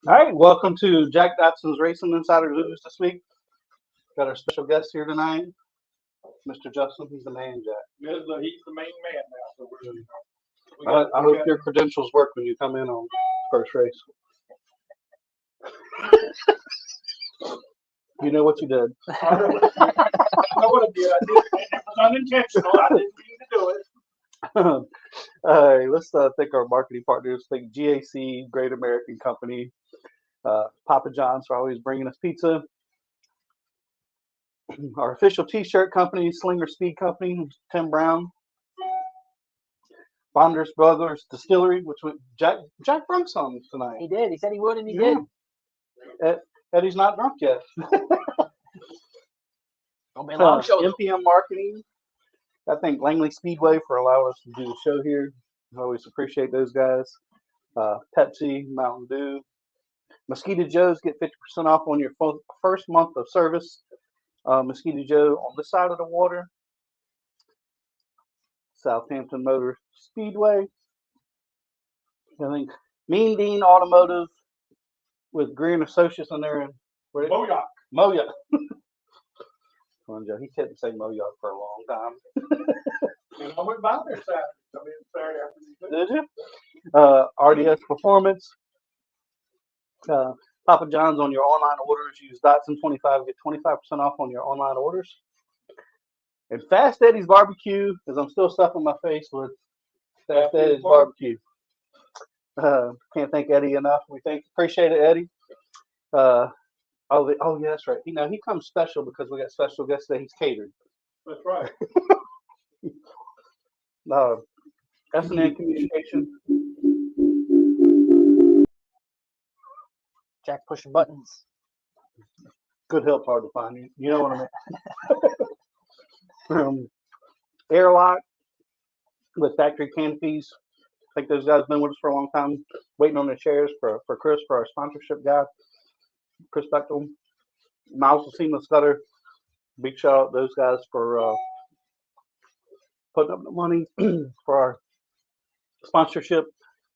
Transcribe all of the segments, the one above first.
All right, welcome to Jack Dodson's Racing Insider News this week. Got our special guest here tonight, Mr. Justin. He's the man, Jack. He's the main man now. So I hope your credentials work when you come in on first race. You know what you did. I know what I did. It was unintentional. I didn't mean to do it. All right, let's thank our marketing partners. Thank GAC, Great American Company, Papa John's for always bringing us pizza. Our official T-shirt company, Slinger Speed Company, Tim Brown. Bonders Brothers Distillery, which Jack brought some tonight. He did. He said he would, and he did. Eddie's not drunk yet. MPM Marketing. I thank Langley Speedway for allowing us to do the show here. I always appreciate those guys. Pepsi, Mountain Dew. Mosquito Joe's, get 50% off on your first month of service. Mosquito Joe on this side of the water. Southampton Motor Speedway. I think Mean Dean Automotive with Greer and Associates in there. Moyoc. Moyoc. Come on, Joe. He couldn't say Moyoc for a long time. And I went by there Saturday afternoon. Did you? RDS Performance. Papa John's on your online orders. Use Dodson25, get 25% off on your online orders. And Fast Eddie's Barbecue, because I'm still stuffing my face with Fast Eddie's Barbecue. Can't thank Eddie enough. Appreciate it, Eddie. Yeah, that's right. You know, he comes special because we got special guests today. He's catered. That's right. S&N Communication. Jack pushing buttons. Good help, hard to find. You know what I mean? Airlock with factory canopies. I think those guys have been with us for a long time, waiting on their chairs for Chris, for our sponsorship guy, Chris Bechtel. Miles of Seamless Gutter. Big shout out to those guys for putting up the money for our sponsorship.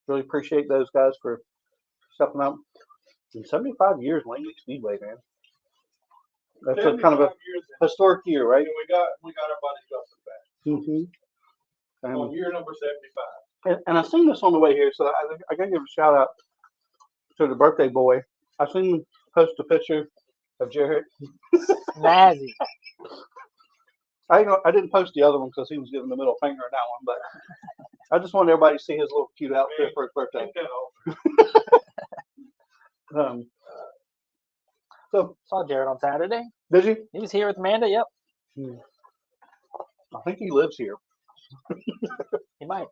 Really appreciate those guys for stepping up. In 75 years, Langley Speedway, man. That's a kind of a historic year, right? And we got our buddy Justin back. On year number 75. And I seen this on the way here, so I gotta give a shout out to the birthday boy. I seen him post a picture of Jared. Snazzy. I didn't post the other one because he was giving the middle finger in that one, but I just wanted everybody to see his little cute outfit for his birthday. So Saw Jared on Saturday. did you? He was here with Amanda. Yep. I think he lives here. He might.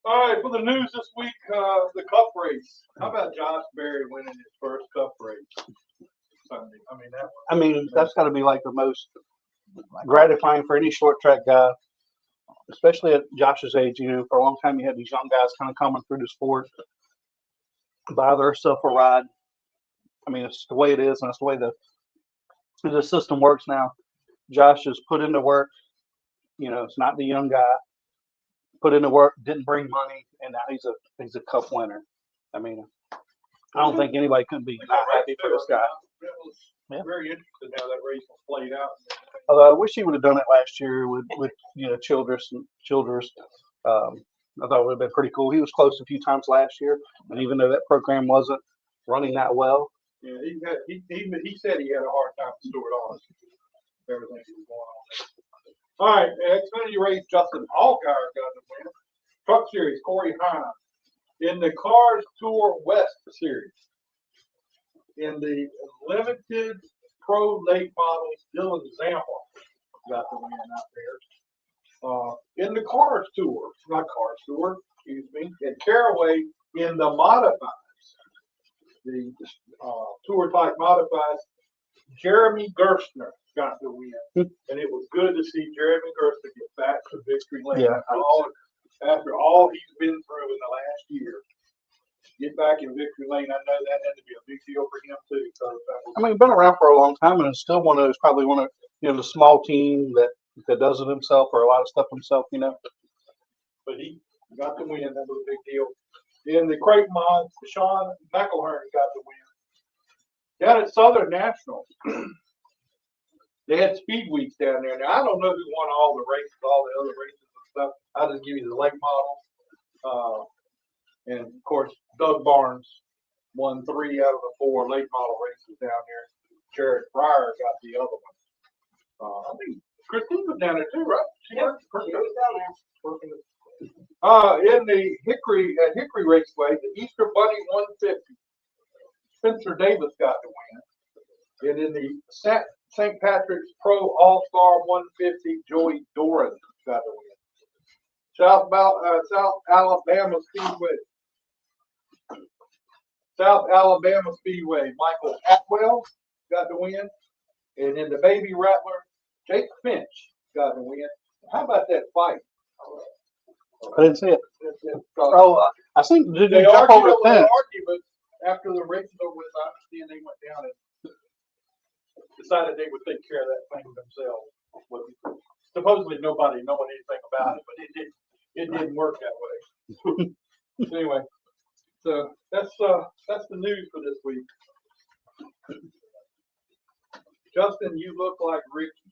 All right, for the news this week, the Cup race. How about Josh Berry winning his first Cup race Sunday? I mean, That's got to be like the most gratifying for any short track guy, especially at Josh's age. You know, for a long time you had these young guys kind of coming through the sport, buy themselves a ride. I mean, it's the way it is, and it's the way the system works now. Josh has put into work. You know, it's not the young guy. Put into work, didn't bring money, and now he's a Cup winner. I mean, I don't think anybody could be not happy for this guy. It was very interesting how that race was played out. Although I wish he would have done it last year with Childress. I thought it would have been pretty cool. He was close a few times last year, and even though that program wasn't running that well, Yeah, he said he had a hard time to store it all. Everything that was going on there. All right, Xfinity race, Justin Allgaier got the win. Truck Series, Corey Hines. In the Cars Tour West Series. In the Limited Pro Late Models, Dylan Zampa got the win out there. In the Cars Tour, not Cars Tour, excuse me, in Caraway, in the Modifieds, the Tour type Modifieds, Jeremy Gerstner got the win. And it was good to see Jeremy Gerstner get back to victory lane. Yeah. After all he's been through in the last year, get back in victory lane. I know that had to be a big deal for him too. I mean, been around for a long time, and it's still probably one of the small team that does it himself or a lot of stuff himself. But he got the win. That was a big deal. In the crate mods, Sean McElhern got the win. Down at Southern National, they had speed weeks down there. Now, I don't know who won all the races, all the other races and stuff. I'll just give you the late model. And of course, Doug Barnes won 3 out of the 4 late model races down there. Jared Fryer got the other one. I think Christine was down there too, right? She was down there. In the Hickory Raceway, the Easter Bunny 150, Spencer Davis got the win. And in the St. Patrick's Pro All-Star 150, Joey Doran got the win. South Alabama Speedway. South Alabama Speedway, Michael Atwell got the win. And in the Baby Rattler, Jake Finch got the win. How about that fight? I didn't see it. Oh, I think did they you jump over the fence? But after the race was over with, I understand they went down and decided they would take care of that thing themselves. Supposedly nobody knew anything about it, but it didn't work that way. Anyway, so that's the news for this week. Justin, you look like Ricky.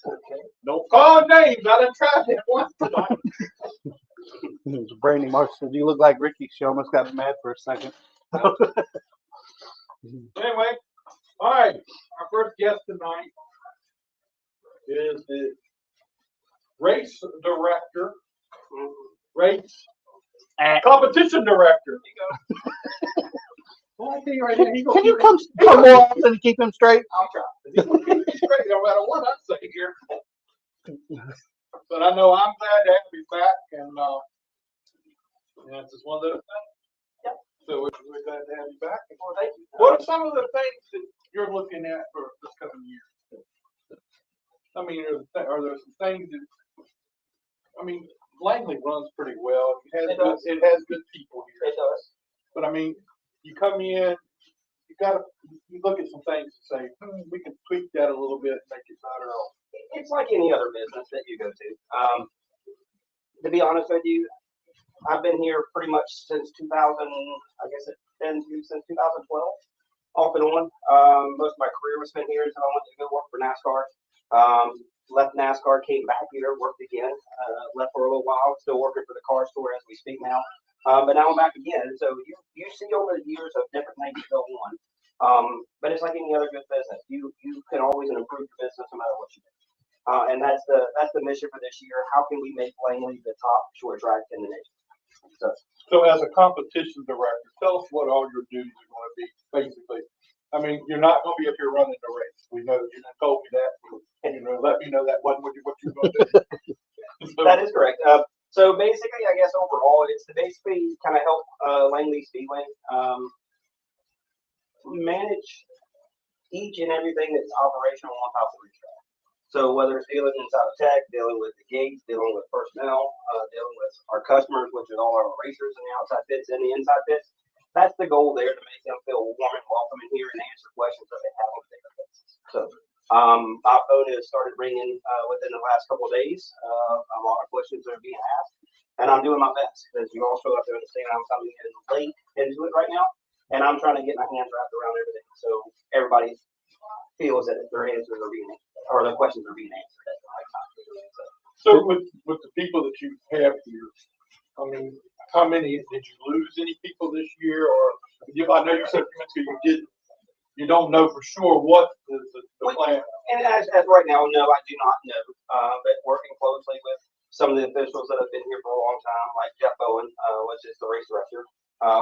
Okay. Don't call names. I done tried that once tonight. It was Brandy Marsh said, "You look like Ricky." She almost got mad for a second. Anyway, all right. Our first guest tonight is the race director, competition director. Well, I think right here, Can you come more often to keep him straight? I'll try. He's straight no matter what I say here. But I know I'm glad to have you back, and it's just one of those things. Yep. So we're glad to have you back. Well, thank you. What are some of the things that you're looking at for this coming year? I mean, are there some things that, I mean, Langley runs pretty well. It has good people here. It does. But I mean, you come in, you look at some things and say, we can tweak that a little bit and make it better. It's like any other business that you go to. To be honest with you, I've been here pretty much since 2000. I guess it's been since 2012, off and on. Most of my career was spent here until I went to go work for NASCAR. Left NASCAR, came back here, worked again. Left for a little while, still working for the car store as we speak now. But now I'm back again. So you see over the years of different things that go on. But it's like any other good business. You can always improve your business no matter what you do. And that's the mission for this year. How can we make Langley the top short track in the nation? So as a competition director, tell us what all your duties are going to be, basically. I mean, you're not going to be up here running the race. We know you told me that. Let me know that wasn't what you're going to do. That is correct. So basically, I guess overall, it's to basically kind of help Langley Speedway manage each and everything that's operational on top of the racetrack. So whether it's dealing inside of tech, dealing with the gates, dealing with personnel, dealing with our customers, which is all our racers in the outside pits and the inside pits, that's the goal there, to make them feel warm and welcome in here and answer questions that they have on their basis. So my phone has started ringing within the last couple of days. A lot of questions are being asked, and I'm doing my best, because you also have to understand I'm coming in late into it right now, and I'm trying to get my hands wrapped around everything so everybody feels that their answers are being answered, or their questions are being answered at the right time. So with the people that you have here, I mean, how many did you lose? Any people this year, or I know you said you don't know for sure what is the plan. And as right now, no, I do not know. But working closely with some of the officials that have been here for a long time, like Jeff Bowen, which is the race director,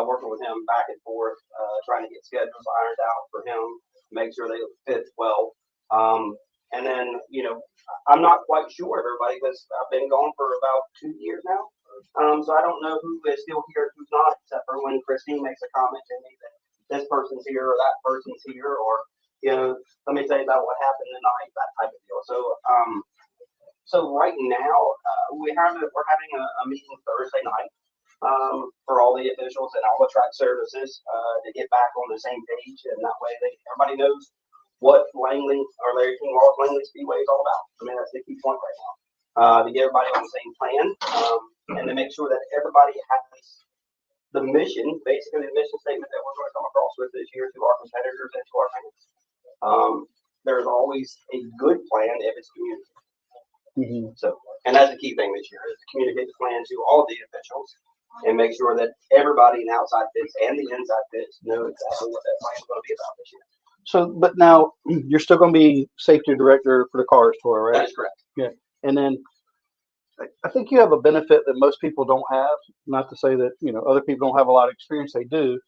working with him back and forth, trying to get schedules ironed out for him, make sure they fit well. And then, I'm not quite sure of everybody, because I've been gone for about 2 years now. So I don't know who is still here, who's not, except for when Christine makes a comment to me that this person's here or that person's here, or, let me tell you about what happened tonight, that type of deal. So right now, we're having a meeting Thursday night for all the officials and all the track services to get back on the same page, and that way everybody knows what Langley or Larry King Langley Speedway is all about. I mean, that's the key point right now. To get everybody on the same plan. and to make sure that everybody has the mission, basically the mission statement that we're going to come across with this year to our competitors and to our fans. There's always a good plan if it's communicated. So, and that's the key thing this year is to communicate the plan to all of the officials and make sure that everybody in outside bids and the inside bids know exactly what that plan is going to be about this year. So, but now you're still going to be safety director for the Cars Tour, right? That is correct. Yeah. And then I think you have a benefit that most people don't have. Not to say that, you know, other people don't have a lot of experience. They do.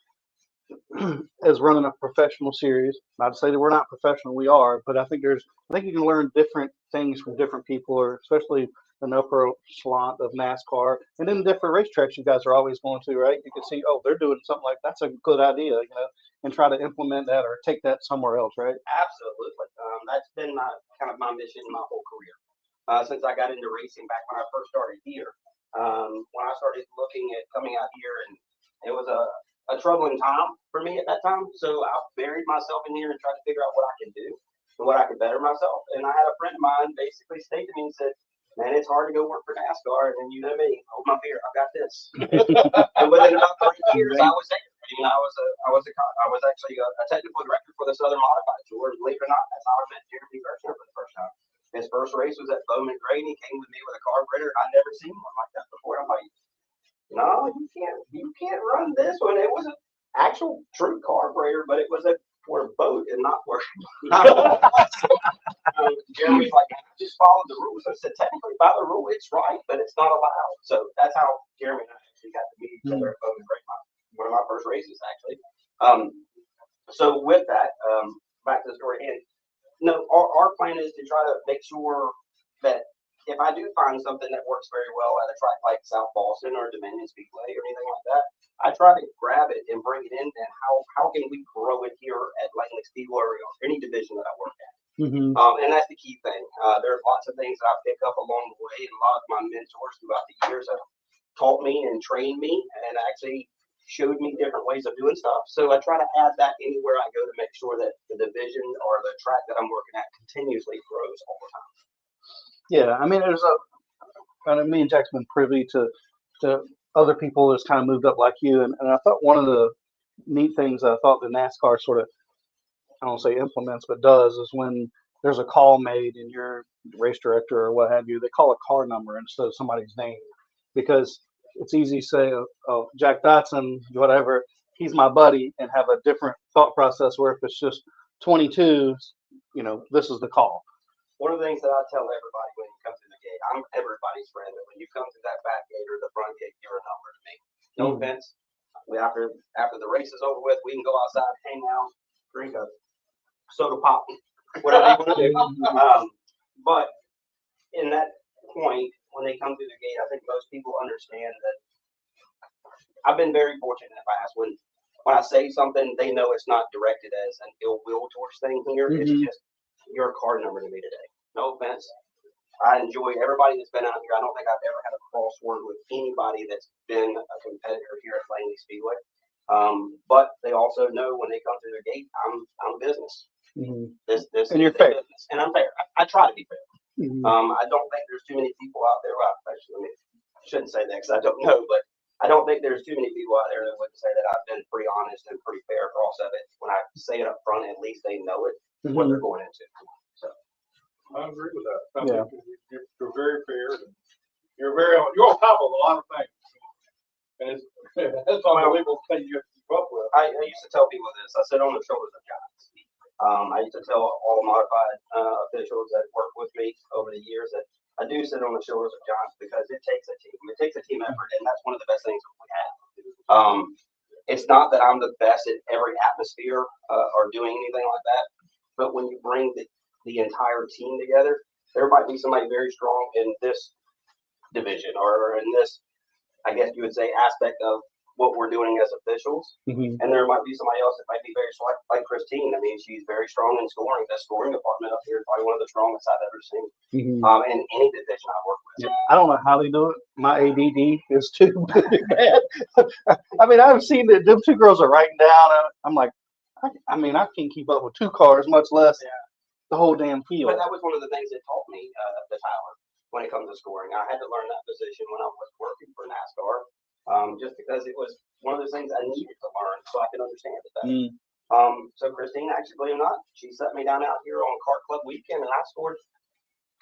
As running a professional series. Not to say that we're not professional, we are, but I think you can learn different things from different people, or especially an upper echelon of NASCAR, and then different racetracks you guys are always going to, right? You can see, oh, they're doing something like that's a good idea, you know, and try to implement that or take that somewhere else, right? Absolutely. That's been my mission my whole career. Since I got into racing back when I first started here. When I started looking at coming out here, and it was a troubling time for me at that time. So I buried myself in here and tried to figure out what I could do and what I could better myself. And I had a friend of mine basically state to me and said, man, it's hard to go work for NASCAR. And then you know me, hold my beer, I got this. And within about 3 years, I was there. You know, I was actually a technical director for the Southern Modified Tour. Believe it or not, that's how I met Jeremy Gershner for the first time. His first race was at Bowman Gray, and he came with me with a carburetor, and I'd never seen one like that before. I'm like, no, you can't run this one. It was an actual true carburetor, but it was for a boat and not for. Jeremy's like, just follow the rules. I said, technically by the rule, it's right, but it's not allowed. So that's how Jeremy and I actually got to meet each other at Bowman Gray, one of my first races actually. So with that, back to the story at hand. No, our plan is to try to make sure that if I do find something that works very well at a track like South Boston or Dominion Speedway or anything like that, I try to grab it and bring it in, and how can we grow it here at Langley Speedway or any division that I work at. And that's the key thing. There's lots of things that I pick up along the way, and a lot of my mentors throughout the years have taught me and trained me and actually showed me different ways of doing stuff. So I try to add that anywhere I go to make sure that the division or the track that I'm working at continuously grows all the time. Yeah, I mean, me and Jack's been privy to other people that's kind of moved up like you, and I thought one of the neat things I thought the NASCAR sort of, I don't say implements, but does, is when there's a call made and you're race director or what have you, they call a car number instead of somebody's name, because it's easy to say, oh, Jack Dodson, whatever, he's my buddy, and have a different thought process where if it's just 22, you know, this is the call. One of the things that I tell everybody when you come through the gate, I'm everybody's friend. When you come through that back gate or the front gate, you're a number to me. No offense. After the race is over with, we can go outside, hang out, drink a soda pop, whatever you want to do. But in that point, when they come through the gate, I think most people understand that I've been very fortunate in the past. When I say something, they know it's not directed as an ill will towards thing here. It's just your card number to me today. No offense. I enjoy everybody that's been out here. I don't think I've ever had a crossword with anybody that's been a competitor here at Langley Speedway. But they also know when they come through the gate, I'm business. This and you're fair. Business. And I'm fair. I try to be fair. I don't think there's too many people out there. Well, actually, I shouldn't say that because I don't know, but I don't think there's too many people out there that would say that I've been pretty honest and pretty fair across of it. When I say it up front, at least they know it, what they're going into. So I agree with that. I think you're very fair. And you're on top of a lot of things. And that's unbelievable thing you have to keep up with. I used to tell people this. I sit on the shoulders of giants. I used to tell all the modified officials that work with me over the years that I do sit on the shoulders of giants because it takes a team. It takes a team effort, and that's one of the best things that we have. It's not that I'm the best at every atmosphere or doing anything like that, but when you bring the entire team together, there might be somebody very strong in this division or in this, I guess you would say, aspect of what we're doing as officials. And there might be somebody else that might be very strong, like Christine. I mean, she's very strong in scoring. The scoring department up here is probably one of the strongest I've ever seen in any division I work with. I don't know how they do it. My ADD is too bad. I mean, I've seen that them two girls are writing down. I'm like, I mean, I can't keep up with 2 cars, much less the whole damn field. But that was one of the things that taught me the tower. when it comes to scoring. I had to learn that position when I was working for NASCAR, just because it was one of those things I needed to learn so I could understand it better. So Christine, actually, believe it or not, she set me down out here on Kart Club weekend, and I scored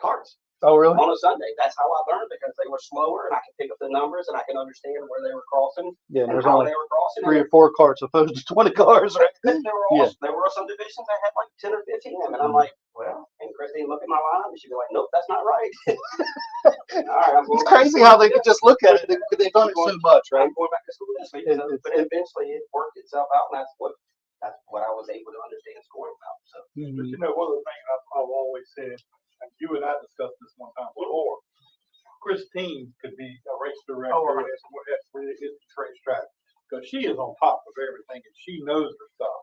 karts. Oh, really? On a Sunday. That's how I learned, because they were slower and I could pick up the numbers and I can understand where they were crossing. Yeah, and there's how only they were crossing. 3 or 4 carts opposed to 20 cars, right? There were some divisions that had like 10 or 15 of them, and I'm like, well, and Christine look at my line and she'd be like, nope, that's not right. All right, I'm going It's back crazy to how school. they could just look at it. They've done it so much, right? I'm going back to school this week, It- but eventually it worked itself out, and that's what I was able to understand scoring about. So But you know, one of the things I've always said, and you and I discussed this one time before, Christine could be a race director at the racetrack, because she is on top of everything and she knows her stuff.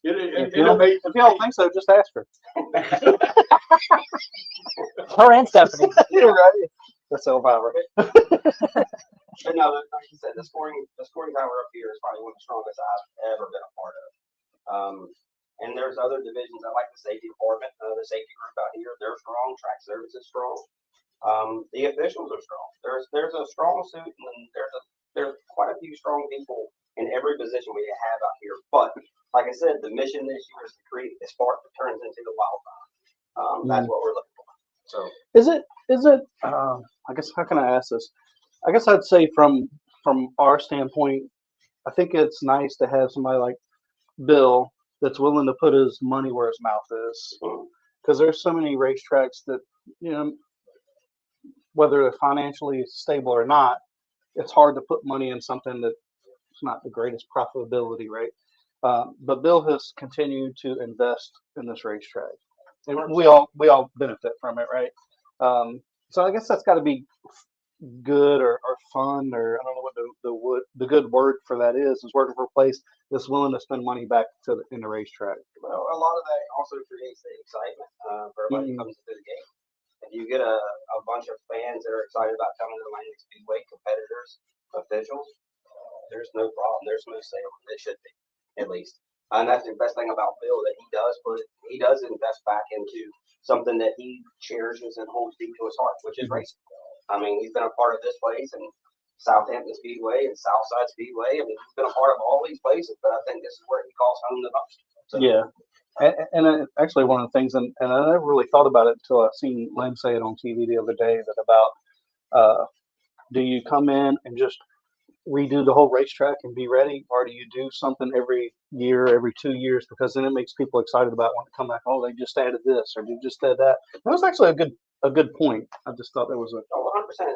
If you don't think so, just ask her. Her and Stephanie. You're right. That's Elvira. But no, like you said, the scoring tower up here is probably one of the strongest I've ever been a part of. And there's other divisions. I like the safety department, the safety group out here. They're strong. Track service is strong. The officials are strong. There's a strong suit, and there's quite a few strong people in every position we have out here. But like I said, the mission this year is to create a spark that turns into the wildfire. That's what we're looking for. So Is it? I guess, how can I ask this? I guess I'd say from our standpoint, I think it's nice to have somebody like Bill that's willing to put his money where his mouth is, because there's so many racetracks that, you know, whether they're financially stable or not, it's hard to put money in something that's not the greatest profitability, right? But Bill has continued to invest in this racetrack, and we all benefit from it, right? So I guess that's got to be good or fun, or I don't know what the good word for that is working for a place that's willing to spend money back in the racetrack. well, a lot of that also creates the excitement for everybody who comes to the game. If you get a bunch of fans that are excited about coming to the Langley Speedway, competitors, officials, there's no problem. There's no sale. It should be, at least. And that's the best thing about Bill, that he does invest back into something that he cherishes and holds deep to his heart, which is racing. I mean, he's been a part of this place and Southampton Speedway and Southside Speedway. I mean, he's been a part of all these places, but I think this is where he calls home the most. So, Yeah. And actually, one of the things, and I never really thought about it until I seen Lynn say it on TV the other day, that about do you come in and just redo the whole racetrack and be ready, or do you do something every year, every 2 years, because then it makes people excited about wanting to come back. Oh, they just added this, or they just did that. That was actually a good point. I just thought that was a 100%.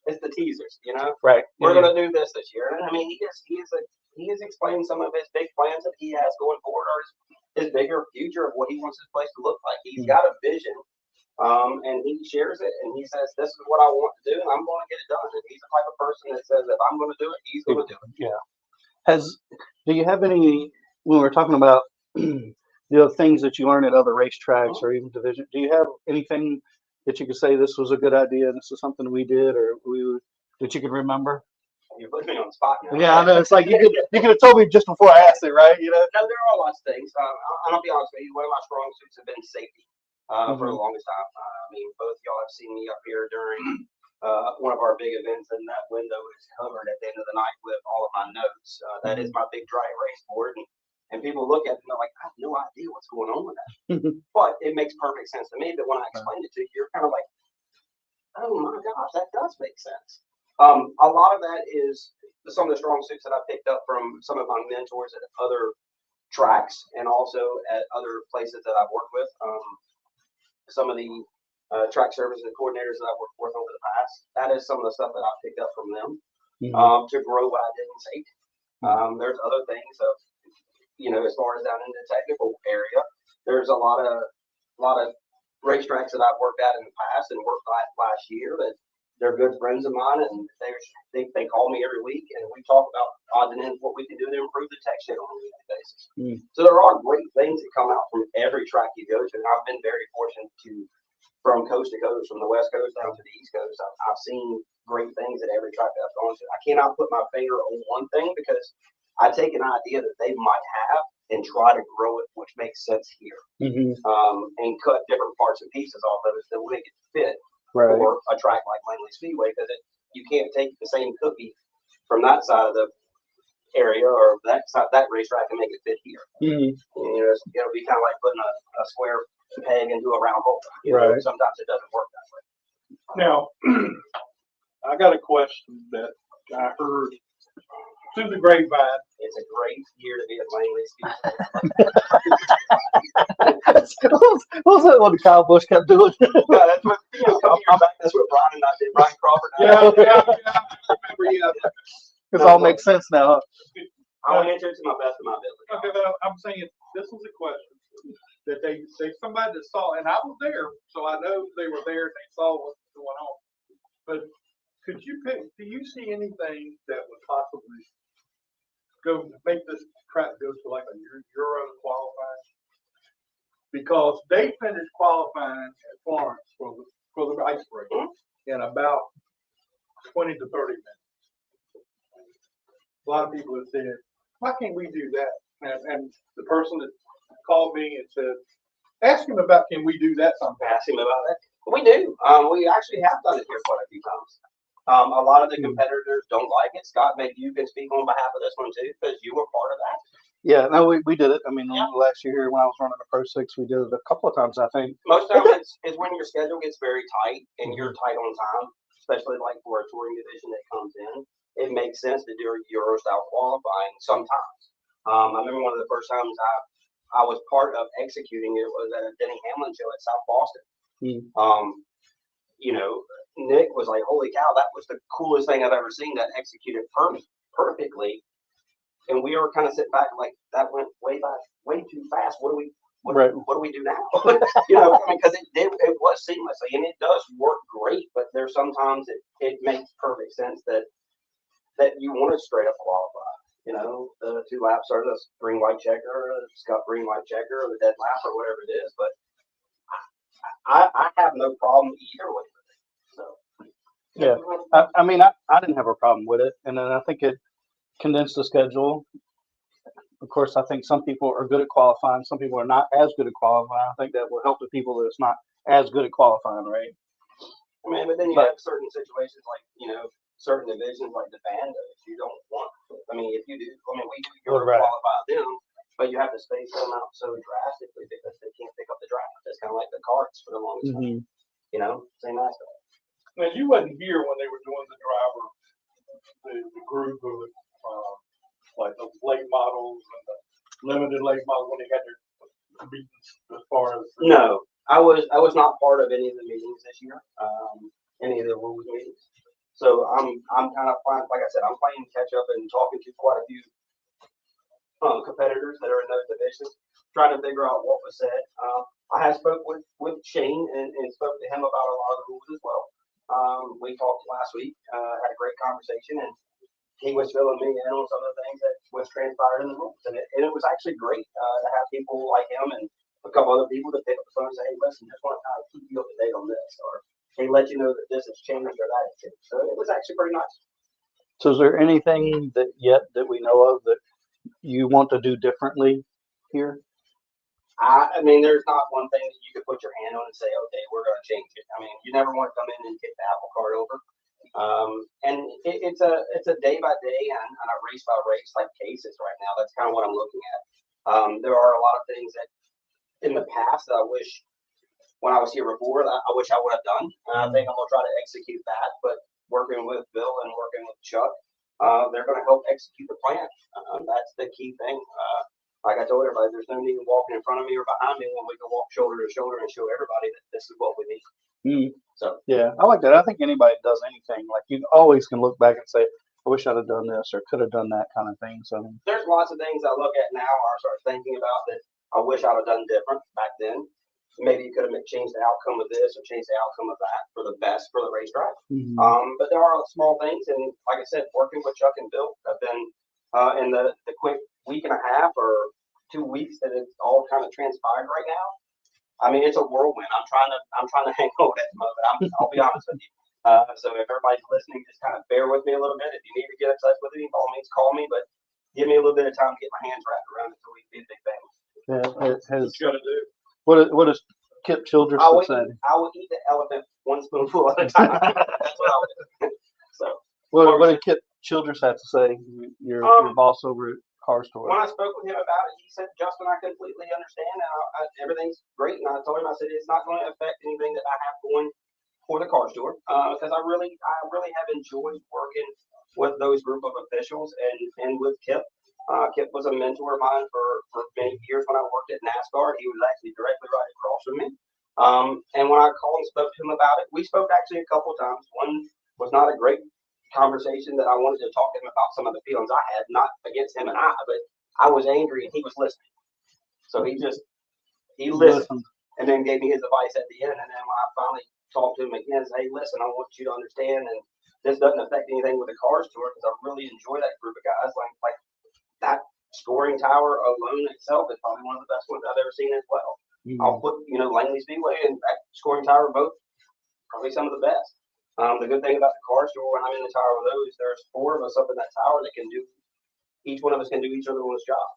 It's the teasers, you know. right. We're gonna do this year, and I mean, he has explained some of his big plans that he has going forward, or his bigger future of what he wants his place to look like. He's got a vision, and he shares it, and he says, "This is what I want to do, and I'm going to get it done." And he's the type of person that says, "If I'm going to do it, he's going to do it." Yeah. Do you have any, when we're talking about things that you learn at other racetracks or even division, do you have anything that you could say this was a good idea, this is something we did, or that you can remember? You're putting me on the spot now. Yeah, I know. It's like you could have told me just before I asked it, right? You know. No, there are lots of things. I'll be honest with you. One of my strong suits have been safety for the longest time. I mean, both y'all have seen me up here during one of our big events, and that window is covered at the end of the night with all of my notes. That is my big dry erase board, and people look at it and they're like, "I have no idea what's going on with that." But it makes perfect sense to me that when I explain it to you, you're kind of like, "Oh my gosh, that does make sense." A lot of that is some of the strong suits that I picked up from some of my mentors at other tracks and also at other places that I've worked with. Some of the track services and coordinators that I've worked with over the past, that is some of the stuff that I picked up from them to grow what I did in safety. There's other things of, as far as down in the technical area, there's a lot of racetracks that I've worked at in the past and worked at last year that they're good friends of mine, and they call me every week, and we talk about odds and ends, what we can do to improve the tech shed on a weekly basis. So there are great things that come out from every track you go to, and I've been very fortunate from coast to coast, from the West Coast down to the East Coast. I've seen great things at every track that I've gone to. I cannot put my finger on one thing because I take an idea that they might have and try to grow it, which makes sense here, and cut different parts and pieces off of it to make it fit Right. for a track like Langley Speedway, because you can't take the same cookie from that side of the area or that side, that racetrack, and make it fit here. Mhm. It'll be kind of like putting a square peg into a round hole. Right. Sometimes it doesn't work that way. Now, I got a question that I heard through the grapevine. It's a great year to be at Langley Speedway. What was that one Kyle Busch kept doing? Yeah, that's what, that's what Brian and I did. Brian Crawford. And I did. I remember, yeah. It all makes sense now. I'll answer it to my best of my ability. Okay, but I'm saying this was a question that they somebody that saw, and I was there, so I know they were there and they saw what was going on. But do you see anything that would possibly make this track go to like a Euro qualifying? Because they finished qualifying at Florence for the ice break in about 20 to 30 minutes. A lot of people have said, why can't we do that? And the person that called me and said, ask him about, can we do that sometime? Ask him about it. We do. We actually have done it here quite a few times. A lot of the competitors don't like it. Scott, maybe you can speak on behalf of this one too, because you were part of that. Yeah, no, we did it. I mean, last year when I was running the Pro 6, we did it a couple of times, I think. Most times it's when your schedule gets very tight and you're tight on time, especially like for a touring division that comes in. It makes sense to do Euro style qualifying sometimes. I remember one of the first times I was part of executing it was at a Denny Hamlin show at South Boston. Nick was like, holy cow, that was the coolest thing I've ever seen, that executed perfectly. And we were kind of sitting back like, that went way too fast. What do we do now? Because it was seamlessly, and it does work great, but there's sometimes it makes perfect sense that you want to straight up qualify. The 2 laps are the green white checker, the scuff green white checker, or the dead lap, or whatever it is. But I have no problem either way with it. So yeah, I mean, I didn't have a problem with it, and then I think it condensed the schedule. Of course, I think some people are good at qualifying, some people are not as good at qualifying. I think that will help the people that's not as good at qualifying, right? I mean, but then you have certain situations like certain divisions like the bandos. You don't want. I mean, if you do, we do qualify them, but you have to space them out so drastically because they can't pick up the draft. It's kind of like the carts for the longest time. Same aspect. Now, you wasn't here when they were doing the driver, the group of like the late models and the limited late models when they had their meetings as far as. No, I was not part of any of the meetings this year, any of the rules meetings. So I'm kind of fine. Like I said, I'm playing catch up and talking to quite a few competitors that are in those divisions, trying to figure out what was said. I have spoke with Shane and spoke to him about a lot of the rules as well. We talked last week, had a great conversation, and he was filling me in on some of the things that was transpired in the rules. And it was actually great to have people like him and a couple other people that pick up the phone and say, hey, listen, just want to kind of keep you up to date on this, or they let you know that this has changed or that has changed. So it was actually pretty nice. So is there anything that we know of that you want to do differently here? I mean, there's not one thing that you could put your hand on and say, okay, we're going to change it. I mean, you never want to come in and kick the apple cart over. And it's a day by day and a race by race like cases right now. That's kind of what I'm looking at. There are a lot of things that in the past that I wish when I was here before that I wish I would have done. I think I'm going to try to execute that, but working with Bill and working with Chuck, they're going to help execute the plan. That's the key thing. Like I told everybody, there's no need of walking in front of me or behind me when we can walk shoulder to shoulder and show everybody that this is what we need. So yeah, I like that. I think anybody does anything, like you always can look back and say, I wish I'd have done this or could have done that kind of thing. So there's lots of things I look at now or I start thinking about that I wish I'd have done different back then. Maybe you could have changed the outcome of this or changed the outcome of that for the best for the racetrack. But there are small things, and like I said, working with Chuck and Bill, I've been in the quick week and a half or 2 weeks that it's all kind of transpired right now. I mean, it's a whirlwind. I'm trying to hang on at the moment. I'll be honest with you. So if everybody's listening, just kind of bear with me a little bit. If you need to get in touch with me, by all means, call me. But give me a little bit of time to get my hands wrapped around it so we can be a big family. yeah, What you got to do? What does Kip Childress I to will, say? I will eat the elephant one spoonful at a time. That's what I would do. So What did Kip Childress have to say? Your boss over at Car Store. when I spoke with him about it, he said, Justin, I completely understand, and everything's great. And I told him, I said, it's not going to affect anything that I have going for the car store, because I really have enjoyed working with those group of officials and with Kip. Kip was a mentor of mine for many years when I worked at NASCAR. He was actually directly right across from me. And when I called and spoke to him about it, we spoke actually a couple of times. One was not a great conversation that I wanted to talk to him about some of the feelings I had, not against him and but I was angry and he was listening. So he listened and then gave me his advice at the end. And then when I finally talked to him again, said, hey, listen, I want you to understand, and this doesn't affect anything with the car store, because I really enjoy that group of guys. Like that scoring tower alone itself is probably one of the best ones I've ever seen as well. I'll put, Langley Speedway and that scoring tower both probably some of the best. The good thing about the car store, when I'm in the tower with those, there's 4 of us up in that tower that can do, each one of us can do each other's job,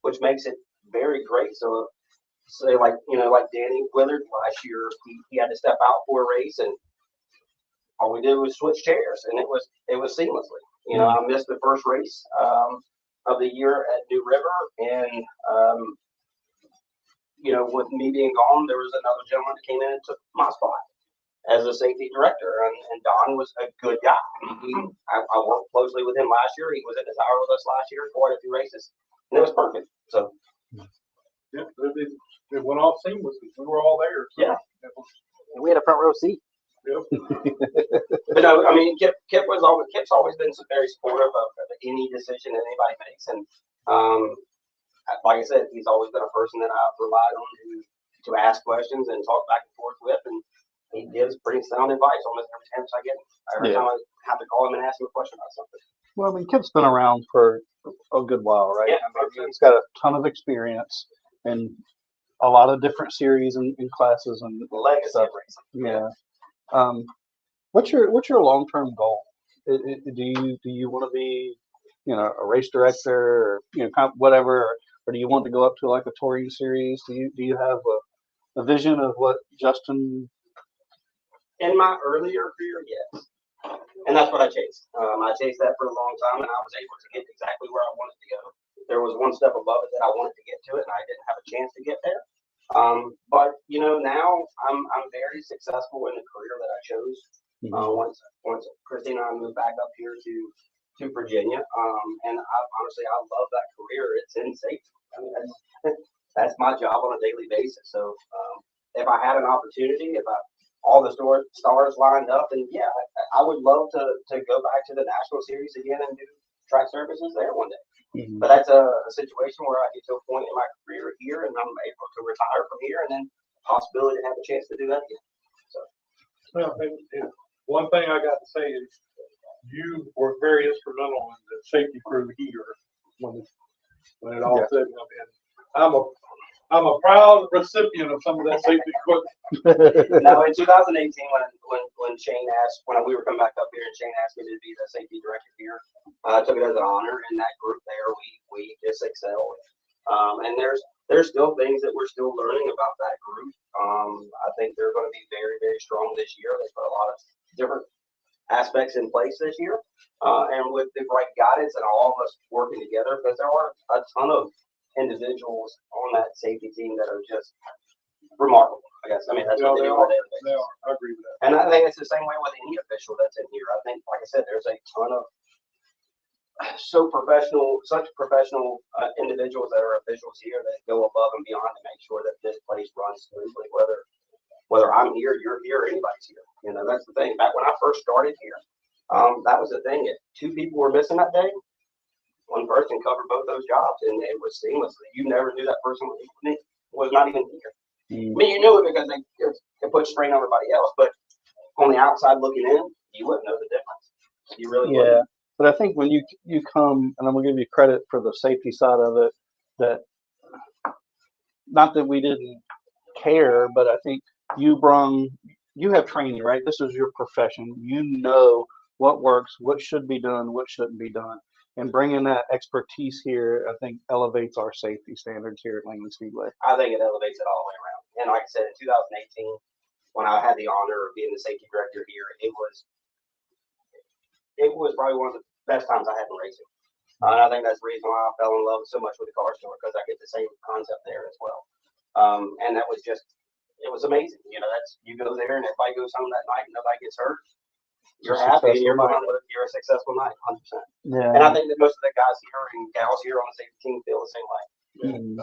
which makes it very great. So say like Danny Willard last year, he had to step out for a race, and all we did was switch chairs, and it was seamlessly. I missed the first race of the year at New River, and with me being gone, there was another gentleman that came in and took my spot as a safety director, and Don was a good guy. I worked closely with him last year. He was in the tower with us last year, quite a few races, and it was perfect. So Yeah, it went off seamlessly. We were all there. So yeah, We had a front row seat. But no, I mean, Kip's always been very supportive of any decision that anybody makes, and like I said, he's always been a person that I've relied on to ask questions and talk back and forth with, and he gives pretty sound advice almost every chance I get. Every time I have to call him and ask him a question about something. Well, I mean, Kip's been around for a good while, right? Yeah, I mean, he's got a ton of experience in a lot of different series and classes and Legacy stuff. of racing. Yeah. What's your long-term goal? Do you want to be, a race director, or kind of whatever, or do you want to go up to like a touring series? Do you have a vision of what Justin? In my earlier career, yes. And that's what I chased. I chased that for a long time, and I was able to get exactly where I wanted to go. There was one step above it that I wanted to get to it, and I didn't have a chance to get there. But now I'm very successful in the career that I chose. Once Christy and I moved back up here to Virginia, and honestly I love that career. It's in safety. I mean, that's my job on a daily basis. So if I had an opportunity, if all the stars lined up, and yeah, I would love to go back to the national series again and do track services there one day. But that's a situation where I get to a point in my career here, and I'm able to retire from here, and then possibility to have a chance to do that again. So, well, and one thing I got to say is you were very instrumental in the safety crew here when it all said and done. I'm a proud recipient of some of that safety equipment. Now in 2018, when Shane asked, when we were coming back up here, and Shane asked me to be the safety director here, I took it as an honor. In that group there, we just excel. And there's still things that we're still learning about that group. I think they're going to be very, very strong this year. They put a lot of different aspects in place this year, and with the right guidance and all of us working together, because there are a ton of individuals on that safety team that are just remarkable. I guess. I mean, that's what they do on a daily basis. They are. I agree with that. And I think it's the same way with any official that's in here. I think, like I said, there's a ton of such professional individuals that are officials here that go above and beyond to make sure that this place runs smoothly. Whether I'm here, you're here, or anybody's here. That's the thing. Back when I first started here, that was the thing. If 2 people were missing that day, one person covered both those jobs, and it was seamlessly. You never knew that person was not even here. I mean, you knew it because they put strain on everybody else, but on the outside looking in, you wouldn't know the difference. You really wouldn't. But I think when you come, and I'm gonna give you credit for the safety side of it, that not that we didn't care, but I think you have training, right? This is your profession. You know what works, what should be done, what shouldn't be done. And bringing that expertise here, I think, elevates our safety standards here at Langley Speedway. I think it elevates it all the way around. and like I said, in 2018, when I had the honor of being the safety director here, it was probably one of the best times I had in racing. And I think that's the reason why I fell in love so much with the car store, because I get the same concept there as well. And that was just, it was amazing. You know, that's, you go there and everybody goes home that night and nobody gets hurt. You're happy and you're a successful night, 100%. Yeah. And I think that most of the guys here and gals here on the safety team feel the same way.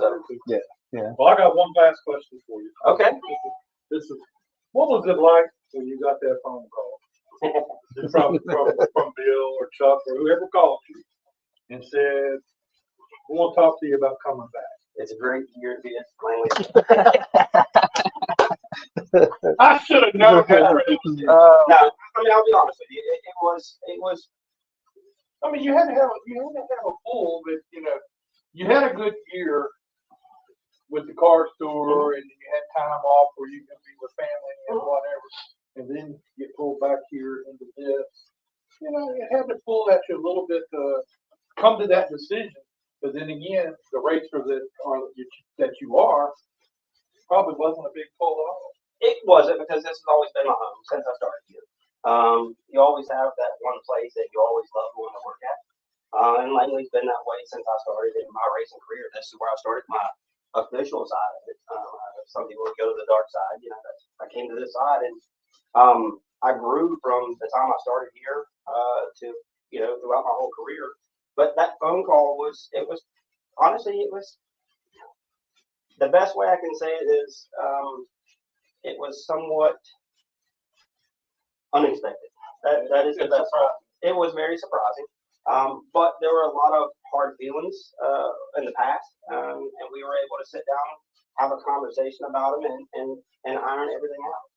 So, Well, I got one last question for you. okay. This is, what was it like when you got that phone call from Bill or Chuck or whoever called you and said, "We want to talk to you about coming back"? It's a great year to be at Langley. I should have known that. No, I mean, I'll be honest with you. It was. I mean, you had to have a pull that, you know, you had a good year with the car store, and you had time off where you can be with family and whatever, and then you get pulled back here into this. You know, it had to pull at you a little bit to come to that decision. But then again, the racer that you are probably wasn't a big pull at all. It wasn't, because this has always been my home since I started here. You always have that one place that you always love going to work at. And Langley's been that way since I started in my racing career. This is where I started my official side of it. Some people would go to the dark side. You know, I came to this side, and I grew from the time I started here to, you know, throughout my whole career. But that phone call honestly, it was the best way I can say it is, it was somewhat unexpected. That is the best. It was very surprising. But there were a lot of hard feelings in the past, and we were able to sit down, have a conversation about them, and iron everything out.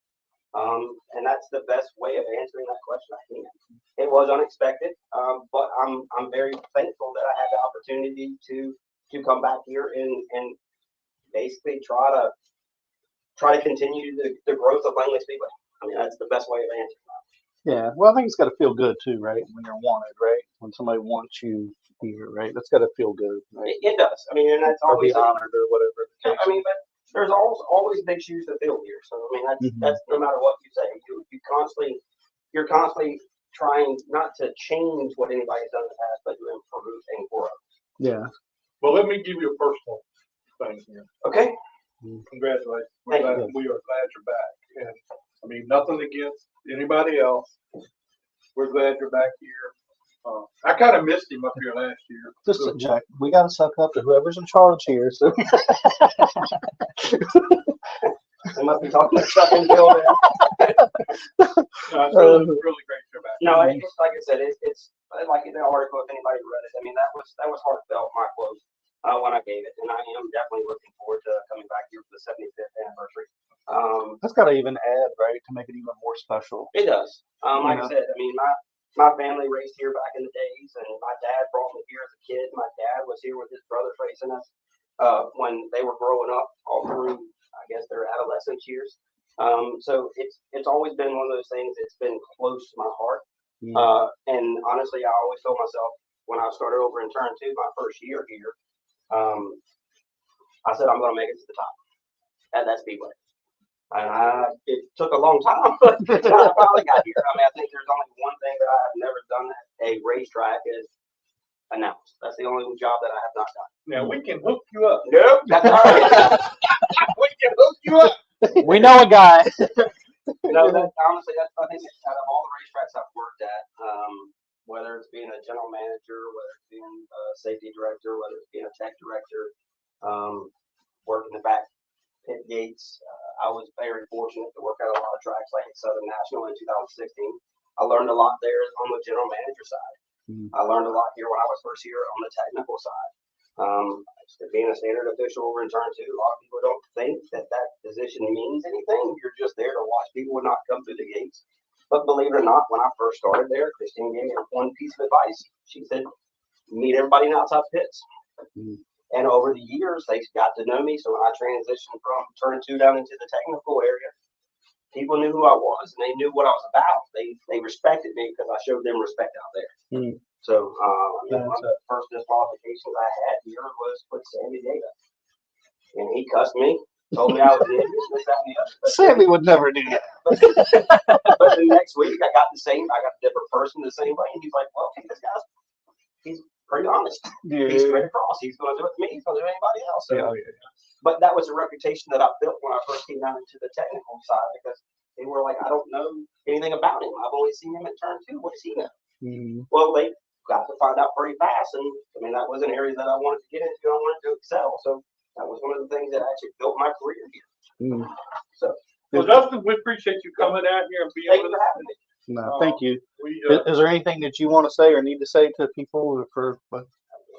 And that's the best way of answering that question I can. It was unexpected, but I'm very thankful that I had the opportunity to come back here and basically try to continue the growth of Langley Speedway. I mean, that's the best way of answering that. Yeah, well, I think it's got to feel good too, right? When you're wanted, right? When somebody wants you here, right? That's got to feel good, right? It does. I mean, and that's Or always be honored or whatever. I mean, but there's always big shoes to fill here. So I mean, that's no matter what you say. You're constantly trying not to change what anybody's done in the past, but to improve and grow. Yeah. Well, let me give you a personal thing here. Okay. Congratulations. Thank you. We are glad you're back. And I mean, nothing against anybody else. We're glad you're back here. I kind of missed him up here last year. Just Jack, we got to suck up to whoever's in charge here. So They must be talking to stuff in Bill there. No, it's really great you're back. No, it's like I said, it's like in the article, if anybody read it. I mean, that was heartfelt, my quote, when I gave it, and I am definitely looking forward to coming back here for the 75th anniversary. that's got to even add, right, to make it even more special. It does. Like I said, I mean, my family raced here back in the days, and my dad brought me here as a kid. My dad was here with his brothers racing us when they were growing up, all through, I guess, their adolescence years. So it's always been one of those things that's been close to my heart. And honestly, I always told myself when I started over in turn 2, my first year here, I said I'm going to make it to the top at that speedway. And it took a long time, but I finally got here. I mean, I think there's only one thing that I have never done at a racetrack is announce. That's the only job that I have not done. Now we can hook you up. Nope, that's all right. We can hook you up. We know a guy. No, honestly, I think out of all the racetracks I've worked at, whether it's being a general manager, whether it's being a safety director, whether it's being a tech director, working the back pit gates, I was very fortunate to work at a lot of tracks like Southern National in 2016. I learned a lot there on the general manager side. I learned a lot here when I was first here on the technical side. Being a standard official over in turn 2, a lot of people don't think that position means anything. You're just there to watch people not come through the gates. But believe it or not, when I first started there, Christine gave me one piece of advice. She said, meet everybody in outside pits. And over the years, they got to know me. So when I transitioned from turn 2 down into the technical area, people knew who I was and they knew what I was about. They respected me because I showed them respect out there. So one of the first disqualifications I had here was with Sandy Davis. And he cussed me told me I was an idiot, this, that, and the other. But Sammy would never do that. but the next week I got a different person the same way, and he's like, well, this guy's, he's pretty honest. He's straight across. He's going to do it to me. He's going to do it to anybody else. So, but that was a reputation that I built when I first came out into the technical side, because they were like, I don't know anything about him. I've only seen him at turn 2. What does he know? Well, they got to find out pretty fast, and I mean that was an area that I wanted to get into. I wanted to excel, so that was one of the things that actually built my career here. So, well, Justin, we appreciate you coming out here and being with us. No, thank you. We, Is there anything that you want to say or need to say to people for?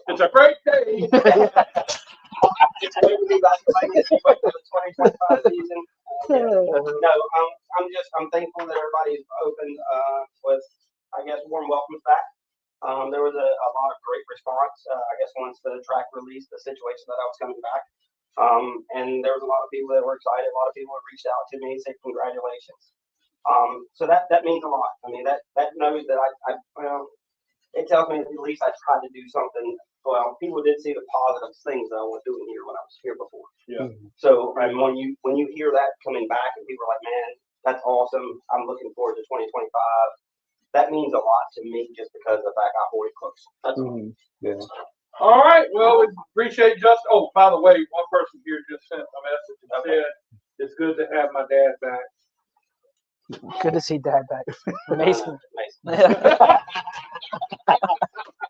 it's a great day. it's great to be back playing for the 2025 season. No, I'm thankful that everybody's open with, I guess, warm welcomes back. There was a lot of great response. I guess once the track released the situation that I was coming back, and there was a lot of people that were excited. A lot of people have reached out to me, said congratulations. So that means a lot. I mean that knows that I well, it tells me that at least I tried to do something. Well, people did see the positive things that I was doing here when I was here before. Yeah. So and when you hear that coming back and people are like, man, that's awesome. I'm looking forward to 2025. That means a lot to me just because of the fact I hold it close. That's all. Yeah. All right. Well, we appreciate Justin. Oh, by the way, one person here just sent a message and said it's good to have my dad back. Good to see Dad back. Mason.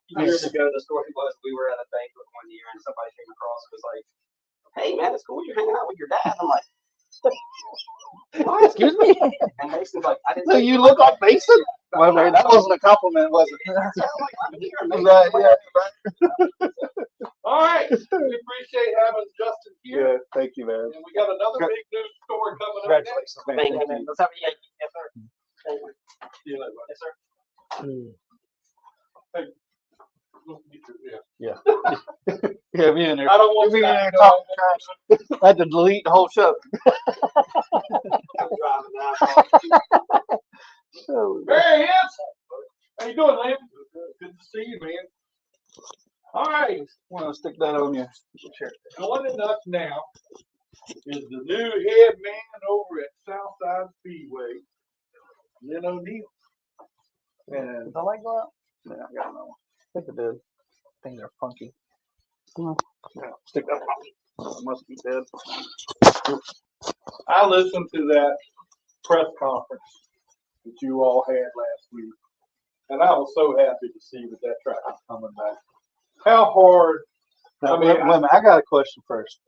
Years ago, the story was we were at a banquet one year and somebody came across and was like, hey, man, it's cool you're hanging out with your dad. I'm like, what? Excuse me? And Mason's like, I didn't So you look like Mason? Well, man, that wasn't a compliment, was it? like, I'm here, Mason. Right, yeah. All right. We appreciate having Justin here. Yeah, thank you, man. And we got another big news story coming up. Congratulations, man. Thank you. Thank you. Let's have a yes, sir. Thank you. See you later, buddy. Yes, sir. Yeah. Yeah, me in there. I don't want Me in to there talking trash. I had to delete the whole show. I'm driving now. Oh, There he is. How you doing, Lance? Good to see you, man. All right. want to stick that on you. Joining us now is the new head man over at Southside Speedway, Lynn O'Neill. And Did the light go out? Yeah, I got no one. I think it did. Things are funky. Yeah, stick that on. It must be dead. I listened to that press conference that you all had last week, and I was so happy to see that track is coming back. How hard? Now, I mean, wait a minute, I got a question first.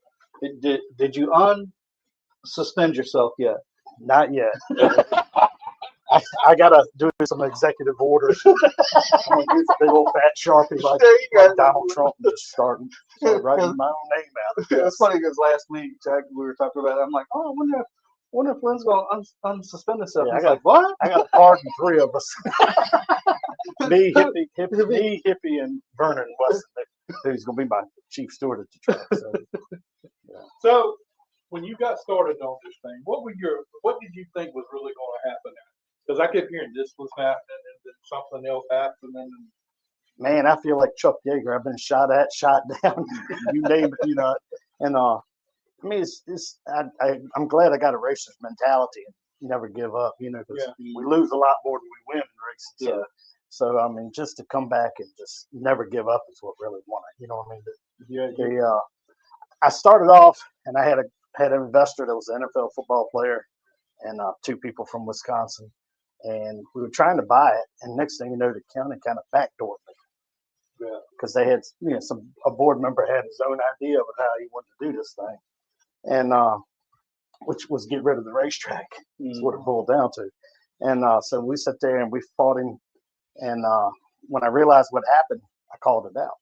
Did you unsuspend yourself yet? Not yet. I gotta do some executive orders. I'm gonna use a big old fat Sharpie like Donald Trump and just start writing my own name out. It's funny because last week, Jack, we were talking about it. I'm like, oh, I wonder if Lynn's going to unsuspend himself. Yeah, He's like, what? I got to pardon 3 of us. Me, Hippie, and Vernon Weston. Who's gonna be my chief steward at the track. So. So, when you got started on this thing, what did you think was really going to happen? Because I kept hearing this was happening and then something else happened, and Man, I feel like Chuck Yeager. I've been shot at, shot down, you name it, you know. And I mean, I'm glad I got a racer's mentality and never give up, you know, because we lose a lot more than we win in racing. So I mean, just to come back and just never give up is what really won it. You know what I mean? I started off and I had an investor that was an NFL football player and 2 people from Wisconsin, and we were trying to buy it. And next thing you know, the county kind of backdoored me. Because they had, you know, a board member had his own idea of how he wanted to do this thing, and which was get rid of the racetrack. Is what it boiled down to. And so we sat there and we fought him. And when I realized what happened, I called it out.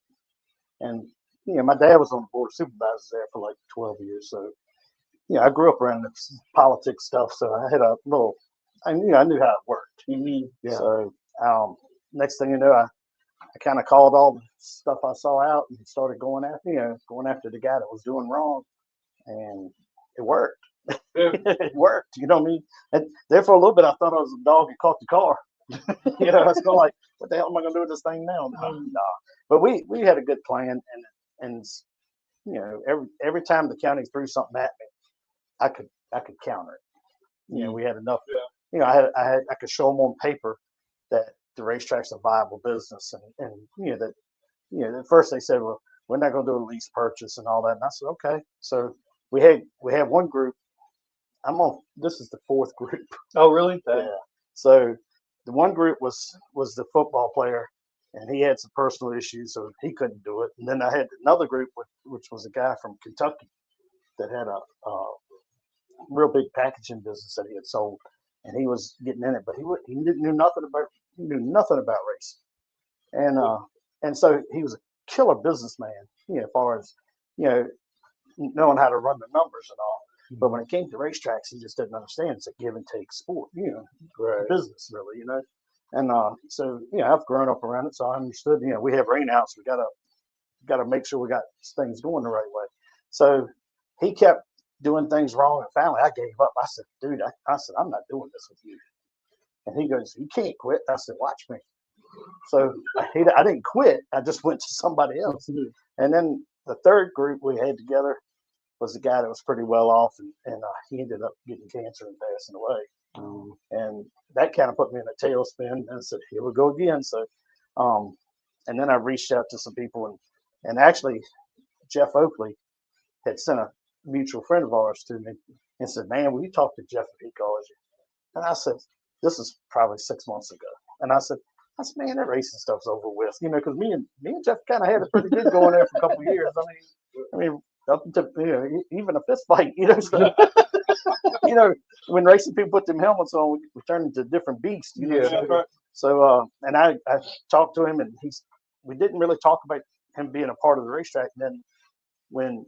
And you know, my dad was on the board of supervisors there for like 12 years. So you know, I grew up around this politics stuff. So I had a little, I knew how it worked. So next thing you know, I kind of called all the stuff I saw out and started going after the guy that was doing wrong, and it worked. It worked. You know what I mean? And there for a little bit, I thought I was a dog that caught the car. You know, I was going like, what the hell am I going to do with this thing now? No. But we had a good plan, and you know, every time the county threw something at me, I could counter it. You know, we had enough. Yeah. You know, I could show them on paper that the racetrack's a viable business, and you know that at first they said, well, we're not going to do a lease purchase and all that, and I said, okay. So we had one group. This is the fourth group. Oh, really? Yeah. So the one group was the football player, and he had some personal issues, so he couldn't do it. And then I had another group, which was a guy from Kentucky that had a real big packaging business that he had sold, and he was getting in it, but he knew nothing about racing, and so he was a killer businessman, you know, as far as knowing how to run the numbers and all. But when it came to racetracks, he just didn't understand. It's a give and take sport, business really, And so I've grown up around it, so I understood. We have rainouts. We gotta make sure we got things going the right way. So he kept doing things wrong, and finally I gave up. I said, dude, I said, I'm not doing this with you. And he goes, you can't quit. I said, watch me. So I didn't quit. I just went to somebody else. And then the third group we had together was a guy that was pretty well off, and he ended up getting cancer and passing away. And that kind of put me in a tailspin. And I said, here we go again. So, and then I reached out to some people, and actually Jeff Oakley had sent a mutual friend of ours to me and said, man, will you talk to Jeff if he calls you? And I said, this is probably 6 months ago. And I said, man, that racing stuff's over with, because me and Jeff kind of had it pretty good going there for a couple of years. I mean, up to even a fist fight, So, when racing people put them helmets on, we turn into different beasts, So, and I talked to him, and we didn't really talk about him being a part of the racetrack. And then when